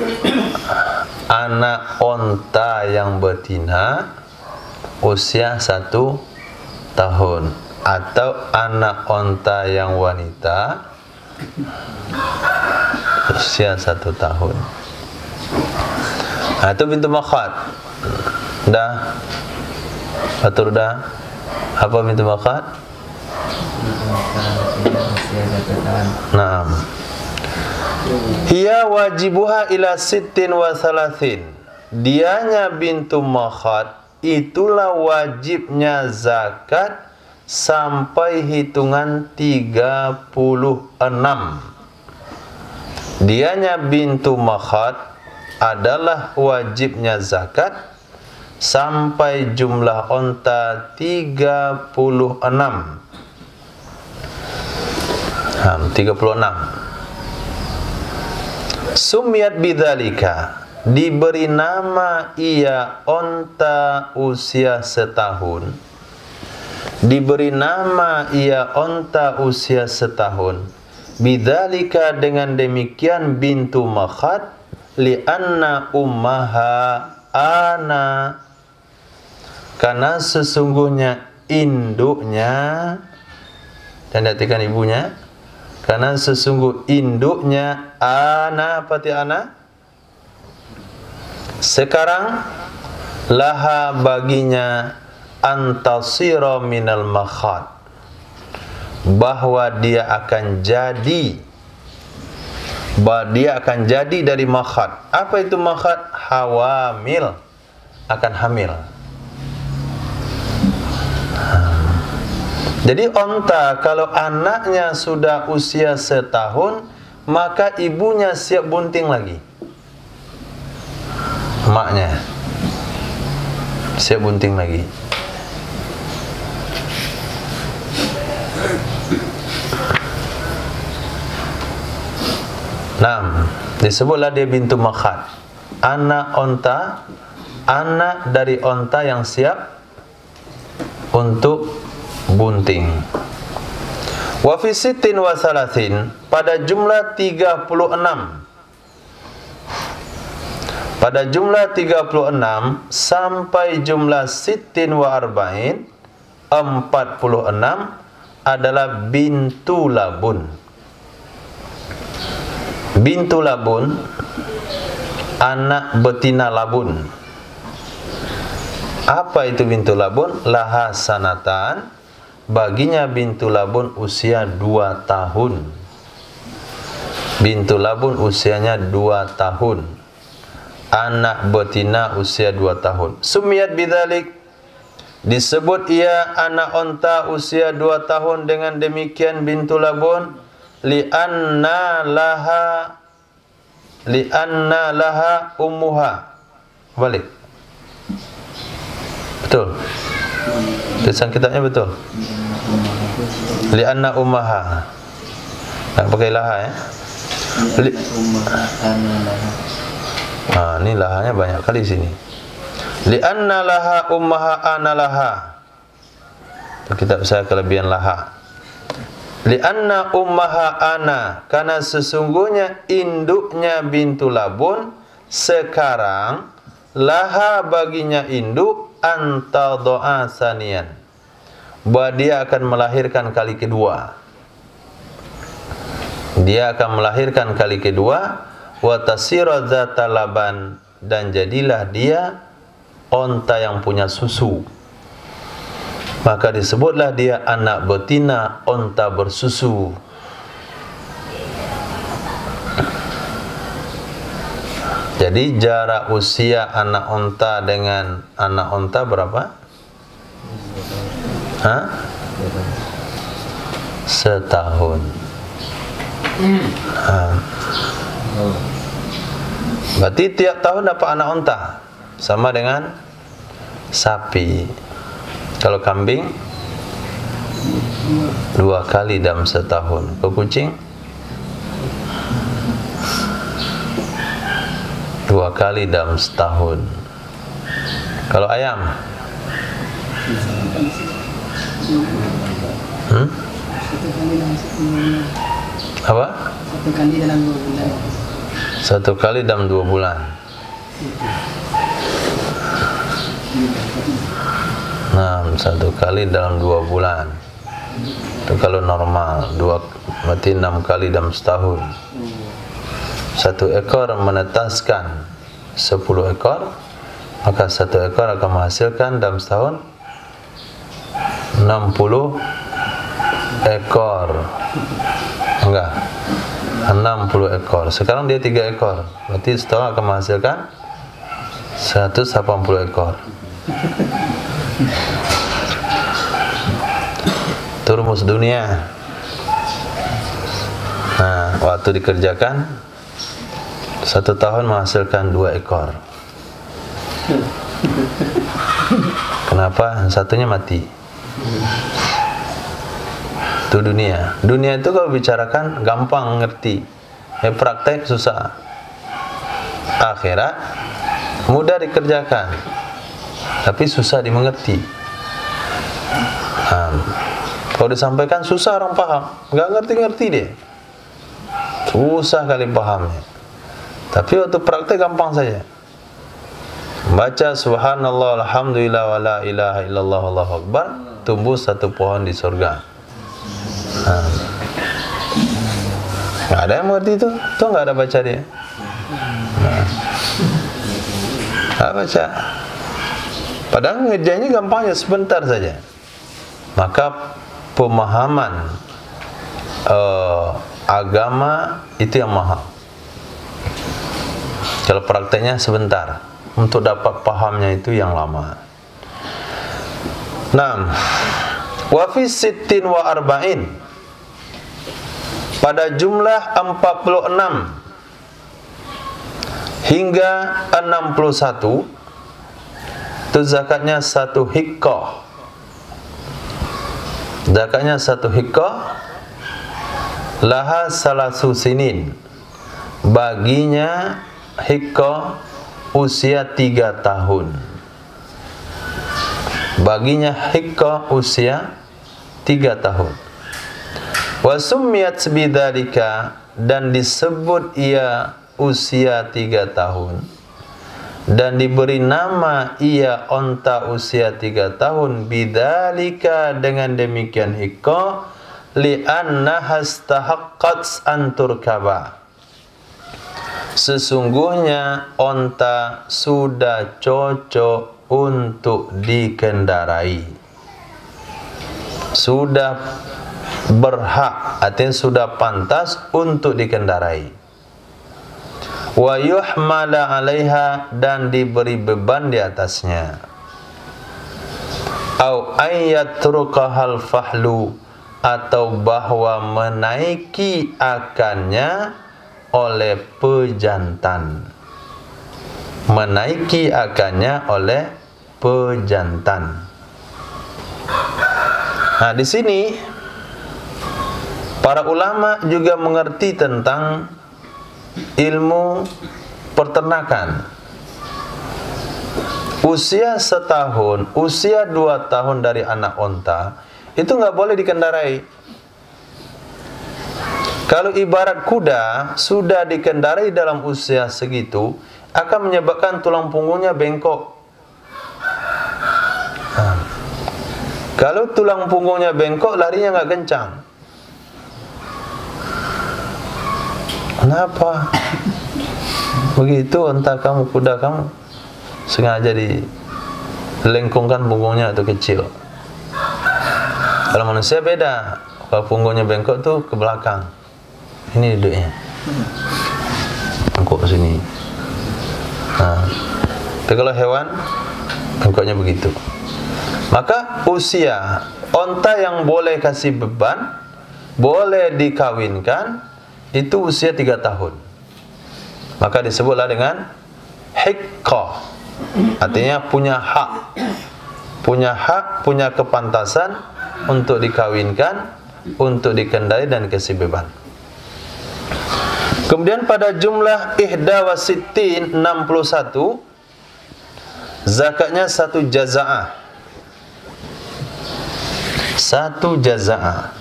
onta yang betina usia 1 tahun, atau anak onta yang wanita usia 1 tahun. Nah, itu bintu makhad. Dah, atur dah. Apa bintu makhad? Naam. Hiya wajibuha ila sittin wa thalathin. Dianya bintu makhad, itulah wajibnya zakat sampai hitungan 36. Dianya bintu makhad adalah wajibnya zakat sampai jumlah onta 36. 36. Sumiyat bidzalika, diberi nama ia onta usia setahun. Diberi nama ia onta usia setahun. Bidzalika, dengan demikian bintu makhad, li'anna ummaha ana, karena sesungguhnya induknya, dan artikan ibunya, karena sesungguh induknya ana, apa ti ana? Sekarang laha, baginya, antasira minal makhad, bahwa dia akan jadi, dari makhad. Apa itu makhad? Hawamil, akan hamil. Jadi onta kalau anaknya sudah usia setahun, maka ibunya siap bunting lagi. Maknya siap bunting lagi. Nah, disebutlah dia bintu makhad. Anak onta, anak dari onta yang siap untuk bunting. Wa fi sittin wa thalathin, pada jumlah 36. Pada jumlah 36 sampai jumlah sittin wa arba'in, 46 adalah bintu labun. Bintu labun, anak betina labun. Apa itu bintu labun? Laha sanatan, baginya bintu labun usia 2 tahun. Bintu labun usianya 2 tahun. Anak betina usia 2 tahun. Sumiyat bidzalik, disebut ia anak onta usia 2 tahun dengan demikian bintu labun, li'anna laha ummuha. Balik. Betul? Tulisan kitabnya betul? Li'anna ummaha. Tak pakai laha ya? Ini lahanya banyak kali sini. Li'anna laha ummaha ana laha. Kitab saya kelebihan laha. Lianna ummaha ana, karena sesungguhnya induknya bintu labun sekarang laha baginya induk antadha'a saniyan, bahwa dia akan melahirkan kali kedua. Dia akan melahirkan kali kedua, wa tasira dzata laban, dan jadilah dia onta yang punya susu. Maka disebutlah dia anak betina onta bersusu. Jadi jarak usia anak onta dengan anak onta berapa? Hah? Setahun. Berarti tiap tahun dapat anak onta, sama dengan sapi. Kalau kambing 2 kali dalam setahun. Kalau kucing 2 kali dalam setahun. Kalau ayam apa? 1 kali dalam 2 bulan. 1 kali dalam 2 bulan. Nah, 1 kali dalam 2 bulan. Itu kalau normal. 2 berarti 6 kali dalam setahun. 1 ekor menetaskan 10 ekor, maka 1 ekor akan menghasilkan dalam setahun 60 ekor. Enggak, 60 ekor. Sekarang dia 3 ekor, berarti setahun akan menghasilkan 180 ekor. Itu rumus dunia. Nah, waktu dikerjakan 1 tahun menghasilkan 2 ekor. Kenapa? Satunya mati. Itu dunia. Dunia itu kalau bicarakan gampang ngerti, praktek susah. Akhirat mudah dikerjakan, tapi susah dimengerti. Kalau disampaikan susah orang paham, nggak ngerti-ngerti dia, susah kali pahamnya. Tapi waktu praktek gampang saja. Baca subhanallah alhamdulillah wa la ilaha illallah wallahu akbar, tumbuh 1 pohon di surga. Nggak ada yang mengerti itu, tuh nggak ada baca dia. Nggak baca. Padahal ngerjainnya gampangnya sebentar saja. Maka pemahaman agama itu yang mahal. Kalau prakteknya sebentar, untuk dapat pahamnya itu yang lama. 6. Wa fi sittin wa arba'in, pada jumlah 46 hingga 61 itu zakatnya 1 hiqqah. Zakatnya 1 hiqqah, laha salasu sinin, baginya hiqqah usia 3 tahun. Baginya hiqqah usia 3 tahun. Wa summiyat bidzalika, dan disebut ia usia 3 tahun, dan diberi nama ia onta usia 3 tahun, bidzalika, dengan demikian hiqqah, li'annaha istahaqqat an turkaba, sesungguhnya onta sudah cocok untuk dikendarai, sudah berhak, artinya sudah pantas untuk dikendarai. Wa yuhmala 'alaiha, dan diberi beban di atasnya. Au ayyatrukahal fahlu, atau bahwa menaiki akannya oleh pejantan. Menaiki akannya oleh pejantan. Nah, di sini para ulama juga mengerti tentang ilmu peternakan. Usia 1 tahun, usia 2 tahun dari anak onta itu nggak boleh dikendarai. Kalau ibarat kuda sudah dikendarai dalam usia segitu, akan menyebabkan tulang punggungnya bengkok. Kalau tulang punggungnya bengkok, larinya nggak kencang. Kenapa? Begitu unta kamu, kuda kamu sengaja dilengkungkan punggungnya atau kecil. Kalau manusia beda. Kalau punggungnya bengkok tuh ke belakang. Ini duduknya. Bengkok sini. Tapi kalau hewan bengkoknya begitu. Maka usia unta yang boleh kasih beban, boleh dikawinkan, itu usia 3 tahun. Maka disebutlah dengan hiqqah. Artinya punya hak. Punya hak, punya kepantasan untuk dikawinkan, untuk dikendali dan kasih beban. Kemudian pada jumlah ihda wa sittin 61, zakatnya 1 jaza'ah. 1 jaza'ah.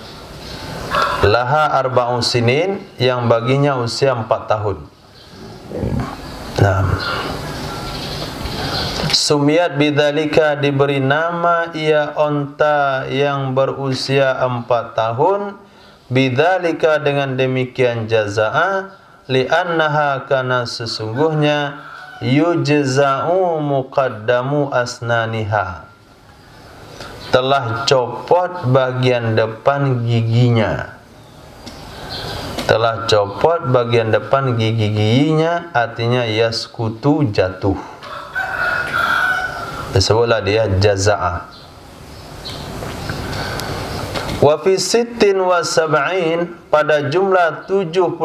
Laha arba'un sinin, yang baginya usia 4 tahun. Sumiyat bidzalika, diberi nama ia unta yang berusia 4 tahun, bidzalika dengan demikian jaza'ah, li'annaha, karena sesungguhnya yujza'u muqaddamu asnaniha, telah copot bagian depan giginya. Telah copot bagian depan gigi-giginya, artinya yaskutu, jatuh. Disebutlah dia jaza'ah. Wa fi sittin wa sab'in, pada jumlah 76,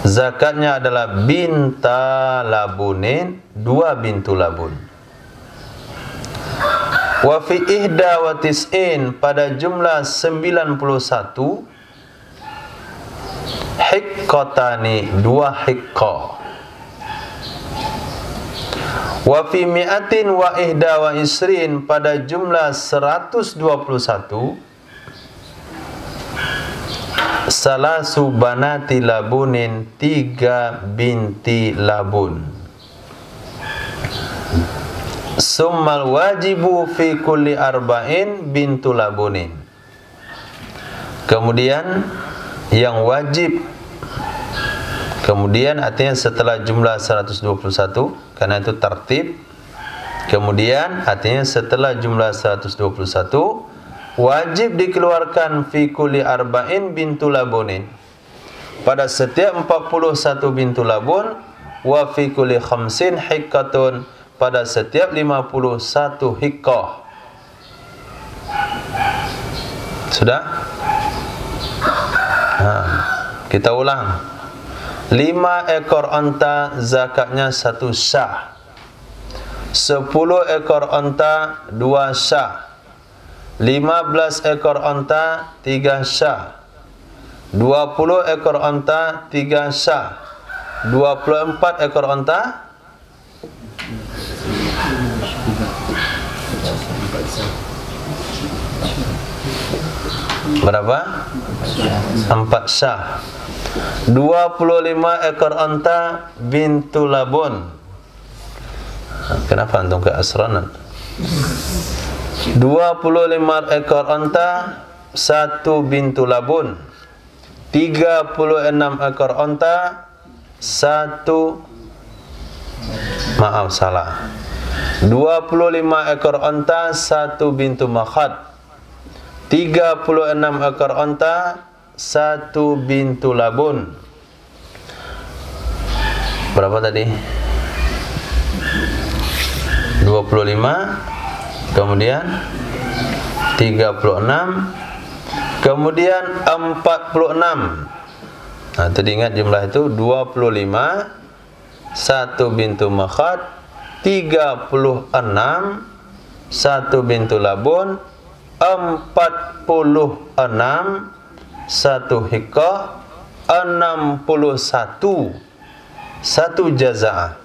zakatnya adalah binta labunin, 2 bintu labun. Wa fi ihda wa tis'in, pada jumlah 91, hiqqatani, 2 hiqqah. Wa fi mi'atin wa ihda wa isrin, pada jumlah 121, salasu banati labunin, 3 binti labun. Summal wajibu fi kulli arba'in bintu labunin. Kemudian yang wajib, kemudian artinya setelah jumlah 121, karena itu tertib. Kemudian artinya setelah jumlah 121, wajib dikeluarkan fi kulli arba'in bintu labunin, pada setiap 41 bintu labun, wa fi kulli khamsin hiqqatun, pada setiap 51 hiqqah. Sudah? Kita ulang. 5 ekor unta zakatnya 1 syah. 10 ekor unta 2 syah. 15 ekor unta 3 syah. 20 ekor unta 3 syah. 24 ekor unta berapa? 4 syah. 25 ekor unta bintu labun. Kenapa antum ke asranan? 25 ekor unta 1 bintu labun. 36 ekor unta 1, maaf salah, 25 ekor unta 1 bintu makhad. 36 ekor unta 1 bintu labun. Berapa tadi? 25, kemudian 36, kemudian 46. Nah, itu diingat jumlah itu 25, 1 bintu makhad, 36, 1 bintu labun, 46, 1 hiqqah, 61, 1 jaza'ah.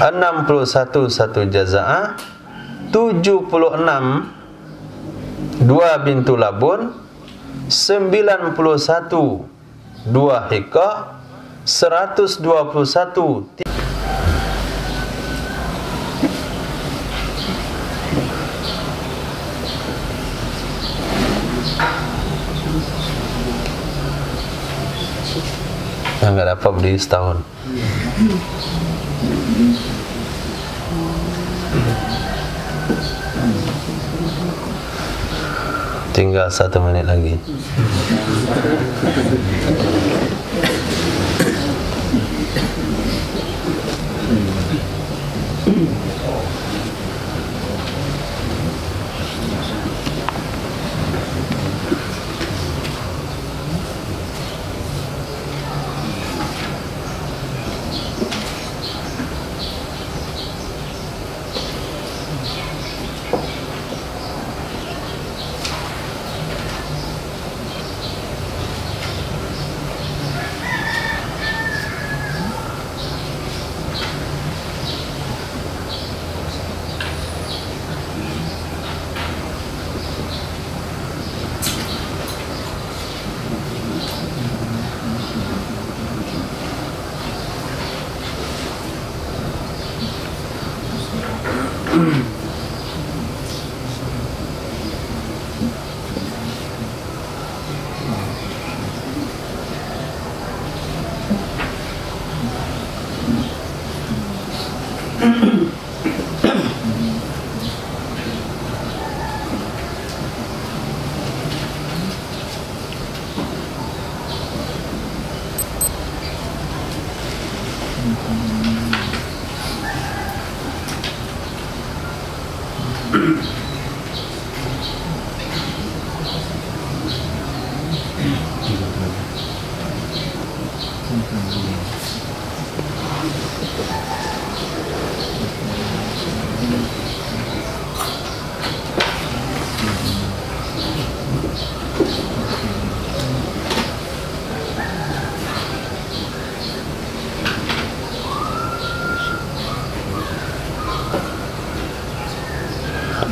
61 1 jaza'ah, 76 2 bintu labun, 91 2 hiqah, 121 yang nggak dapat beli setahun. Tinggal 1 menit lagi.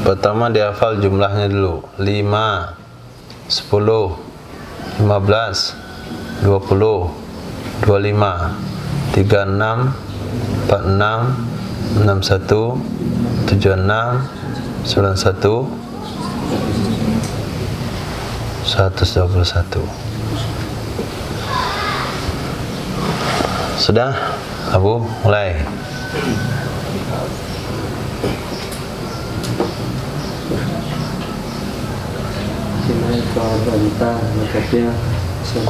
Pertama dihafal jumlahnya dulu. 5, 10, 15, 20, 25, 36, 46, 61, 76, 91, 121. Sudah? Abu, mulai. Koranta makanya 1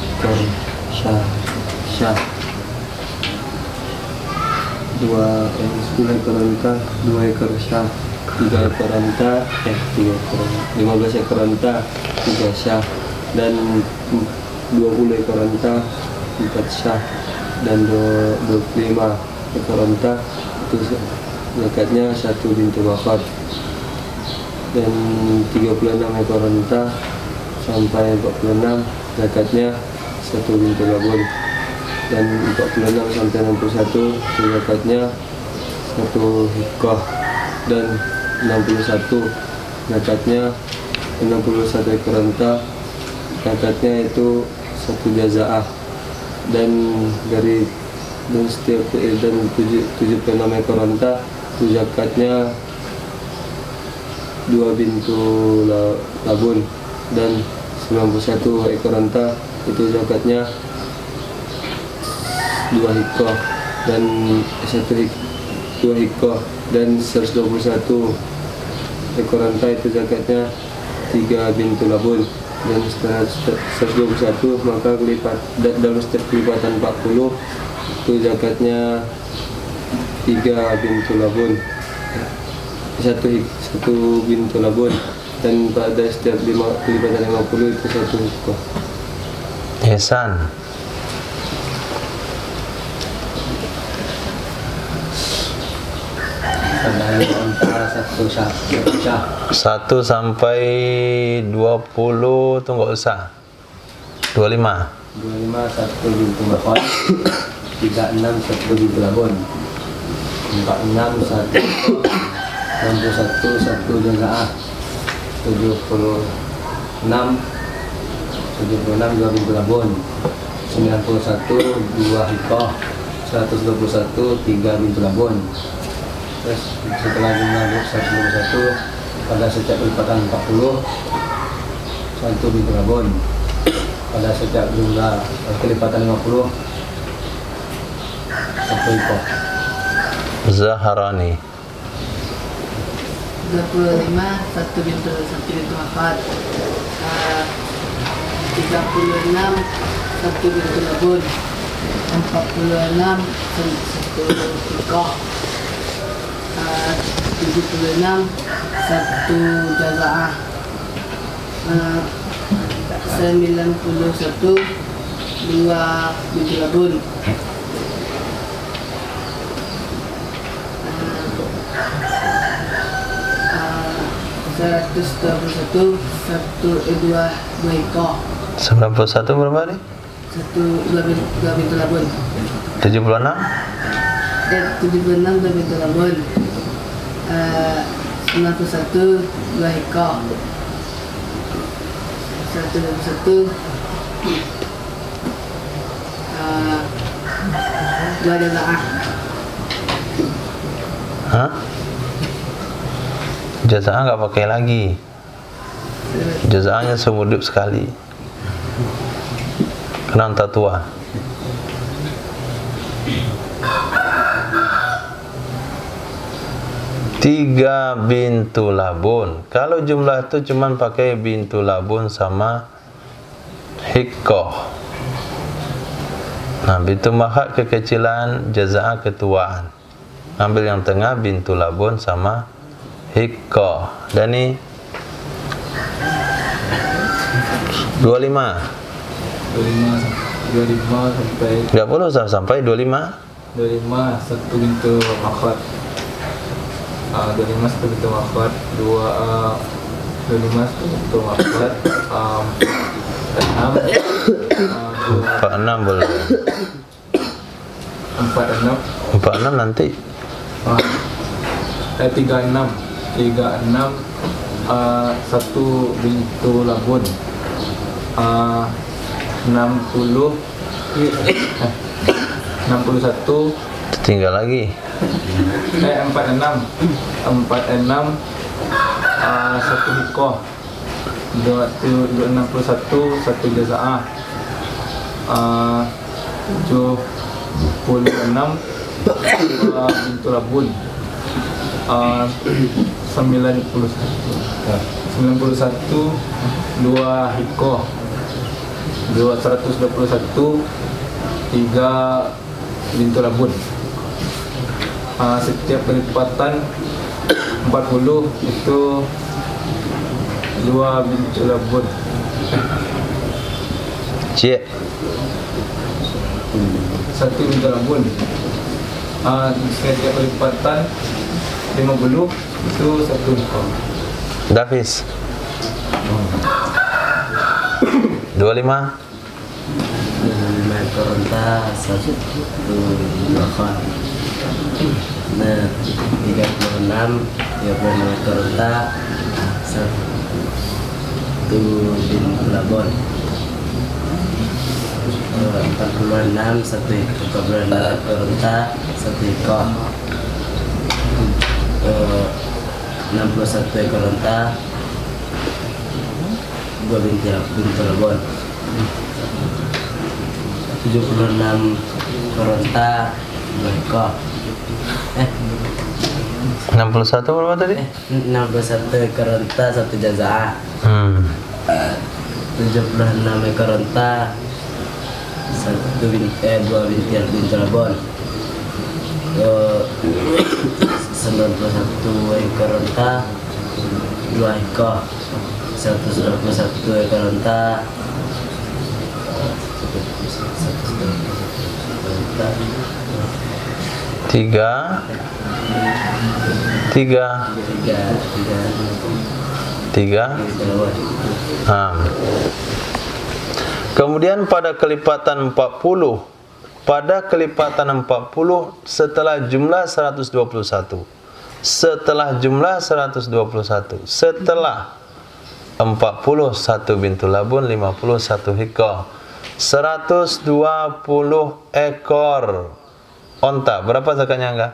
ekor syah 10 ekor unta, 2 ekor syah, 3 ekor unta, 15 ekor unta, 3 syah, dan 20 ekor unta, 4 syah, dan 25 ekor unta itu zakatnya 1 bintu makhot, dan 36 ekor unta sampai 46 zakatnya 1 bintu labun, dan 46 sampai 61 zakatnya 1 hiqah, dan 61 zakatnya 61 ekor unta zakatnya itu 1 jazaah, dan setiap 76 ekor unta itu zakatnya 2 bintu labun, dan 91 ekor unta itu zakatnya 2 hiqah, dan 2 hiqah, dan 121 ekor unta itu zakatnya 3 bintu labun, dan setelah 121 maka dalam setiap kelipatan 40 itu zakatnya 3 bintu labun, 1 bintu labun, dan pada setiap kelipatan 50 itu 1 hiqah. Ihsan. Antara 1 syah 1 sampai 20 tuh nggak usah. 25 1 bintu makhot, 36 1 bintu labun, 46 1 61 1 jazaah, 2 bintu labun, 91 2 hikoh, 121 3 bintu labun. Terus setelah jumlah 121 pada setiap kelipatan 40 1 bintu labun. Pada setiap jumlah kelipatan 50 1 hikoh. Zaharani 25 1 bintu 4, 36 1 bintu labun, 46 1 hikoh, 76 1 jazaah, 91 2 bintu labun, 121 2 hikoh, 91 berapa nih? 2 bintu labun, 76 76 2 bintu labun, 91 2 hikoh, 121 2 jazaah. Hah? Jazaah nggak pakai lagi. Jazaahnya seumur hidup sekali. Kena entah tua. Tiga bintu labun. Kalau jumlah itu cuman pakai bintu labun sama hikoh. Nah, bintu mahak kekecilan, jazaah ketuaan. Ambil yang tengah bintu labun sama hikoh. Dan ini 25 sampai 30 sampai 25 1 bintu makhluk, 25 1 bintu makhluk, 25 1 bintu makhluk, 46 boleh. 46 nanti 36 1 bintu labun, 61 tinggal lagi 46 1 hikoh, 61 1 jazaah, 76 2 bintu labun, 91 2 hikoh, 121 3 bintu labun. Setiap kelipatan 40 itu 2 bintu labun. Cik 1 bintu labun. Setiap kelipatan 50 itu 1 hikoh. Davis 25 koronta 1 bakar. Nah, 36 koronta 1 bintu labun, 46 1 koronta 1 hikoh, 61 koronta 2 bintu labun, 76 koronta 2 hikoh. 61 berapa tadi? 61 koronta 1 jazaah, 76 koronta 2 bintu labun, 91 koronta 2 hikoh, 191 koronta 3 Kemudian pada kelipatan 40, pada kelipatan 40 setelah jumlah 121, setelah 41 bintu labun, 51 hikah. 120 ekor onta. Berapa zakatnya enggak?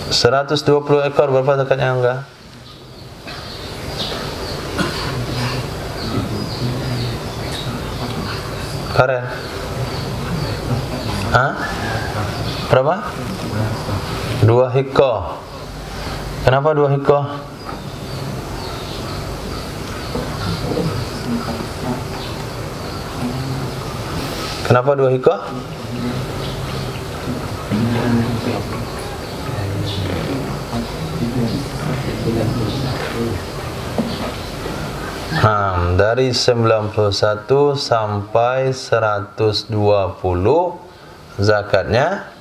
$120 ekor berapa zakatnya enggak? Karen? Hah? Berapa? 2 hikah. Kenapa 2 hikah? Kenapa 2 hikah? Dari 91 sampai 120 zakatnya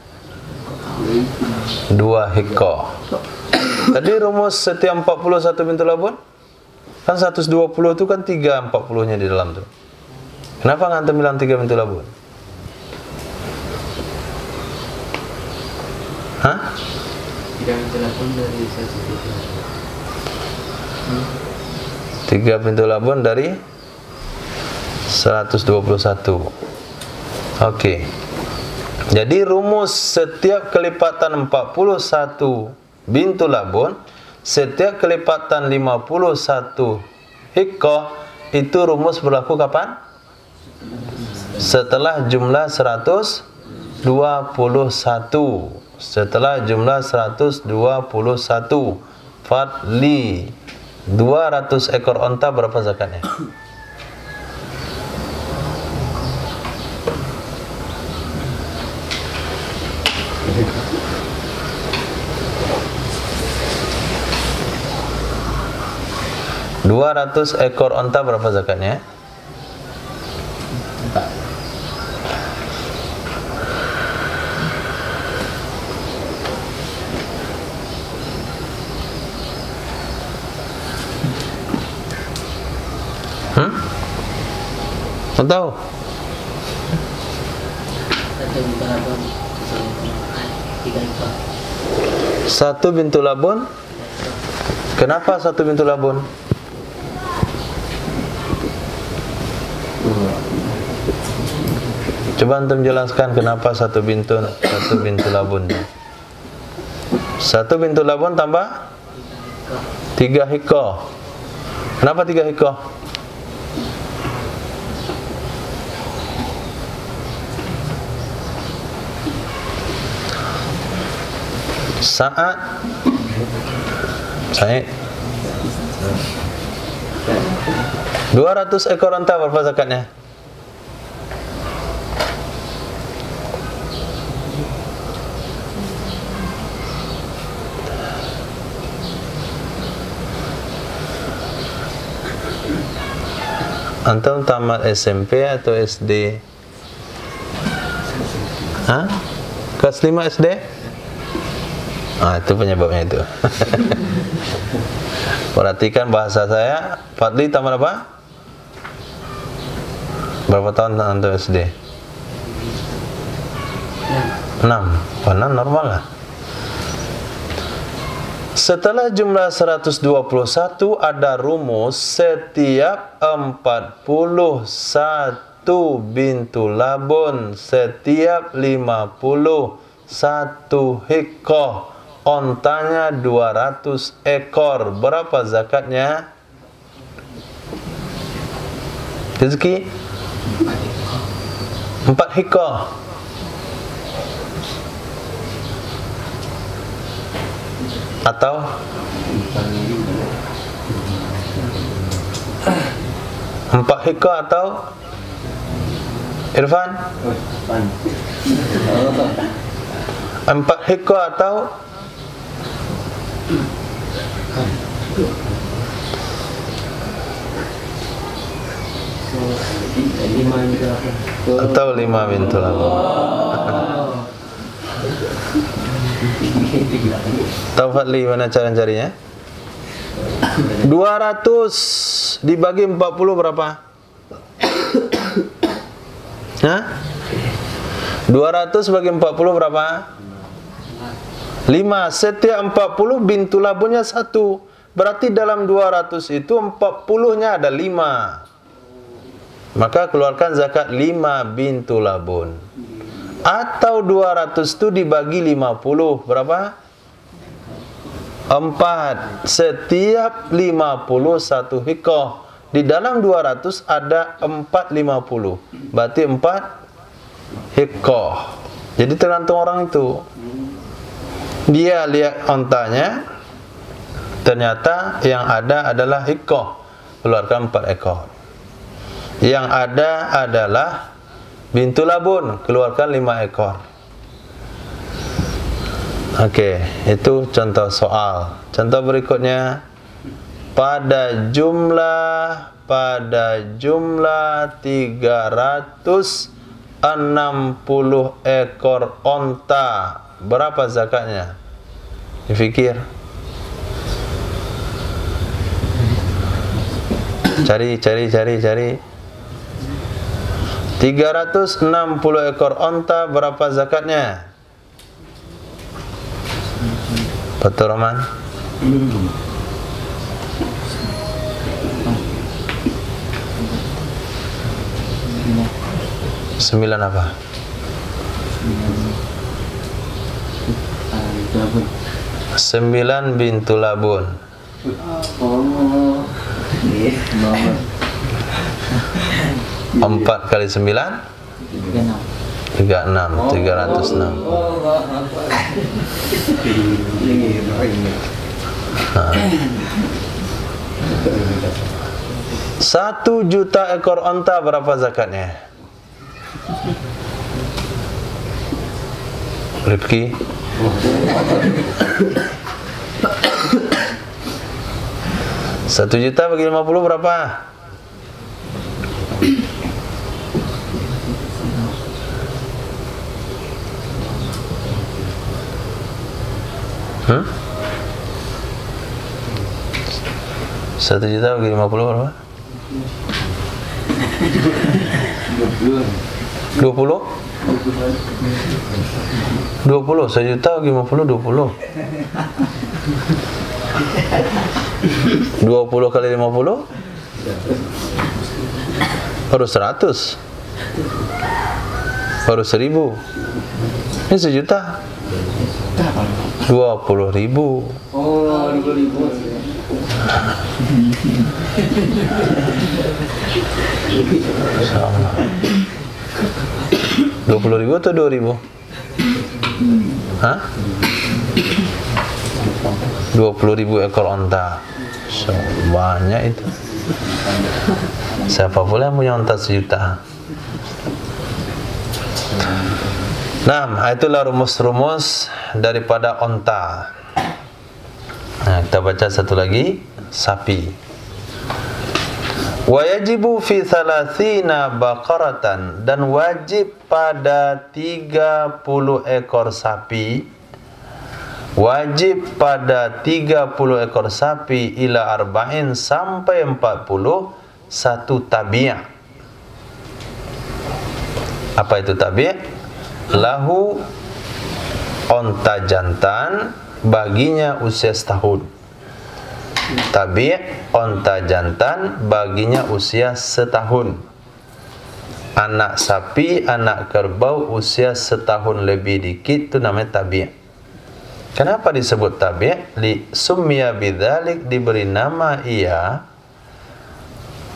2 hikah. Tadi rumus setiap 41 bintu labun kan 120 itu kan 3 40-nya di dalam tuh. Kenapa ngantum bilang 3 bintu labun? Hah? 3 bintu labun dari 3 pintu labun dari 121. Oke. Jadi rumus setiap kelipatan 41 bintu labun, setiap kelipatan 51 hikah, itu rumus berlaku kapan? Setelah jumlah 121. Setelah jumlah 121. Fadli 200 ekor onta berapa zakatnya? $200 ekor onta berapa zakatnya? Tahu? 1 bintu labun. Kenapa 1 bintu labun? Coba antum jelaskan kenapa 1 bintu labun. 1 bintu labun tambah 3 hikah. Kenapa 3 hikah? Saat 200 ekor onta berapa zakatnya? Antum tamat SMP atau SD? Hah? Kelas 5 SD? Itu penyebabnya itu. Perhatikan bahasa saya. Fadli tamat apa? Berapa tahun antum SD? 6. Karena normal lah. Setelah jumlah 121 ada rumus setiap 41 bintu labun, setiap 51 hikah, ontanya 200 ekor. Berapa zakatnya? Rezeki 4 hikah. Atau 4 hikah atau Irfan? 4 hikah atau atau 5 bintu labun. Tahu Fadli mana cara carinya? 200 dibagi 40 berapa? Hah? 200 bagi 40 berapa? 5. Setiap 40 bintu labunnya 1. Berarti dalam 200 itu 40-nya ada 5. Maka keluarkan zakat 5 bintu labun. Atau 200 itu dibagi 50. Berapa? 4. Setiap 50 1 hikoh. Di dalam 200 ada 450. Berarti 4 hikoh. Jadi tergantung orang itu. Dia lihat ontanya, ternyata yang ada adalah hikoh, keluarkan 4 ekor. Yang ada adalah bintu labun, keluarkan 5 ekor. Oke, itu contoh soal. Contoh berikutnya, pada jumlah 360 ekor onta, berapa zakatnya? Dipikir. Cari. 360 ekor onta, berapa zakatnya? Betul, Roman? Sembilan apa? 9 bintu labun. Oh, iya, 4 kali 9 36. 306. Nah. 1 juta ekor onta, berapa zakatnya? Rifki? 1 juta bagi 50 berapa? Hmm? 1 juta bagi 50 berapa? 20? 20, 1 juta bagi 50, 20. 20 kali 50 harus 100, harus 1000. Ini 1 juta 20.000. Oh, 20.000. 20.000 atau 2.000? Hah? 20.000 ekor onta. So, banyak itu. Siapa pula yang punya onta 1 juta? Nah, itulah rumus-rumus daripada onta. Nah, kita baca satu lagi, sapi. Wa yajibu fi 30 baqaratan, dan wajib pada 30 ekor sapi. Wajib pada 30 ekor sapi ila arba'in, sampai 40, 1 tabi'. Apa itu tabi'? Lahu, onta jantan, baginya usia setahun. Tabi', onta jantan, baginya usia setahun. Anak sapi, anak kerbau usia setahun lebih dikit, itu namanya tabi'. Kenapa disebut tabi'? Li summiya bidzalik, diberi nama ia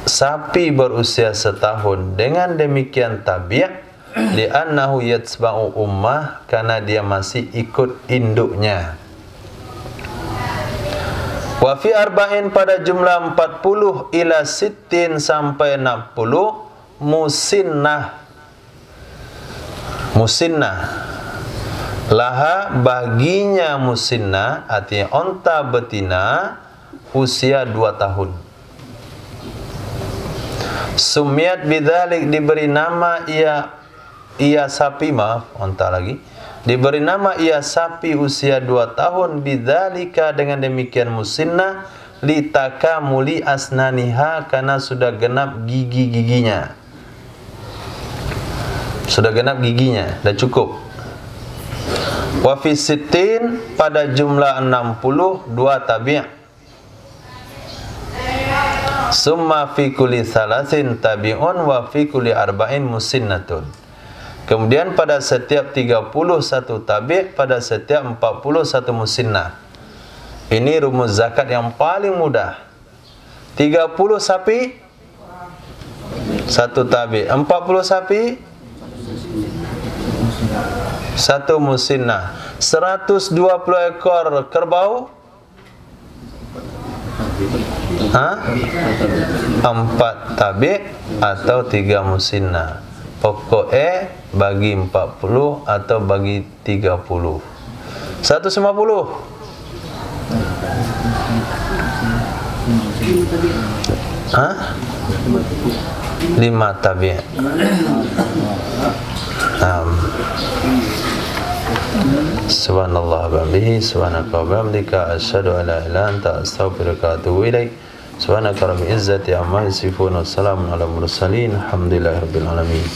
sapi berusia setahun dengan demikian tabi', li'annahu yatsba'u ummah, karena dia masih ikut induknya. Wa fi arba'in, pada jumlah 40 ila sittin, sampai 60, musinnah. Musinnah, laha, baginya musinnah, artinya onta betina usia 2 tahun. Sumiyat bidzalik, diberi nama ia sapi, maaf, onta lagi, diberi nama ia sapi usia 2 tahun, bidzalika, dengan demikian musinnah, litakamuli asnaniha, karena sudah genap gigi-giginya. Sudah genap giginya, dah cukup. Wa fi sittin, pada jumlah 60 2 tabi'. Summa fi kulli thalathin tabi'un wa fi kulli arba'in musinnatun. Kemudian pada setiap 31 tabi', pada setiap 41 musinnah. Ini rumus zakat yang paling mudah. 30 sapi 1 tabi', 40 sapi 1 musinnah, 120 ekor kerbau 4 tabi' atau 3 musinnah. Pokoknya bagi 40 atau bagi 30. 150. 5 tabi'. Subhanallah wa bihi, subhanaka wa bihamdika, asyhadu an la ilaha illa anta, astaghfiruka wa atubu ilaik. Subhanaka rabbil izzati amma yasifun, wa salamun alal mursalin, alhamdulillahirabbil alamin.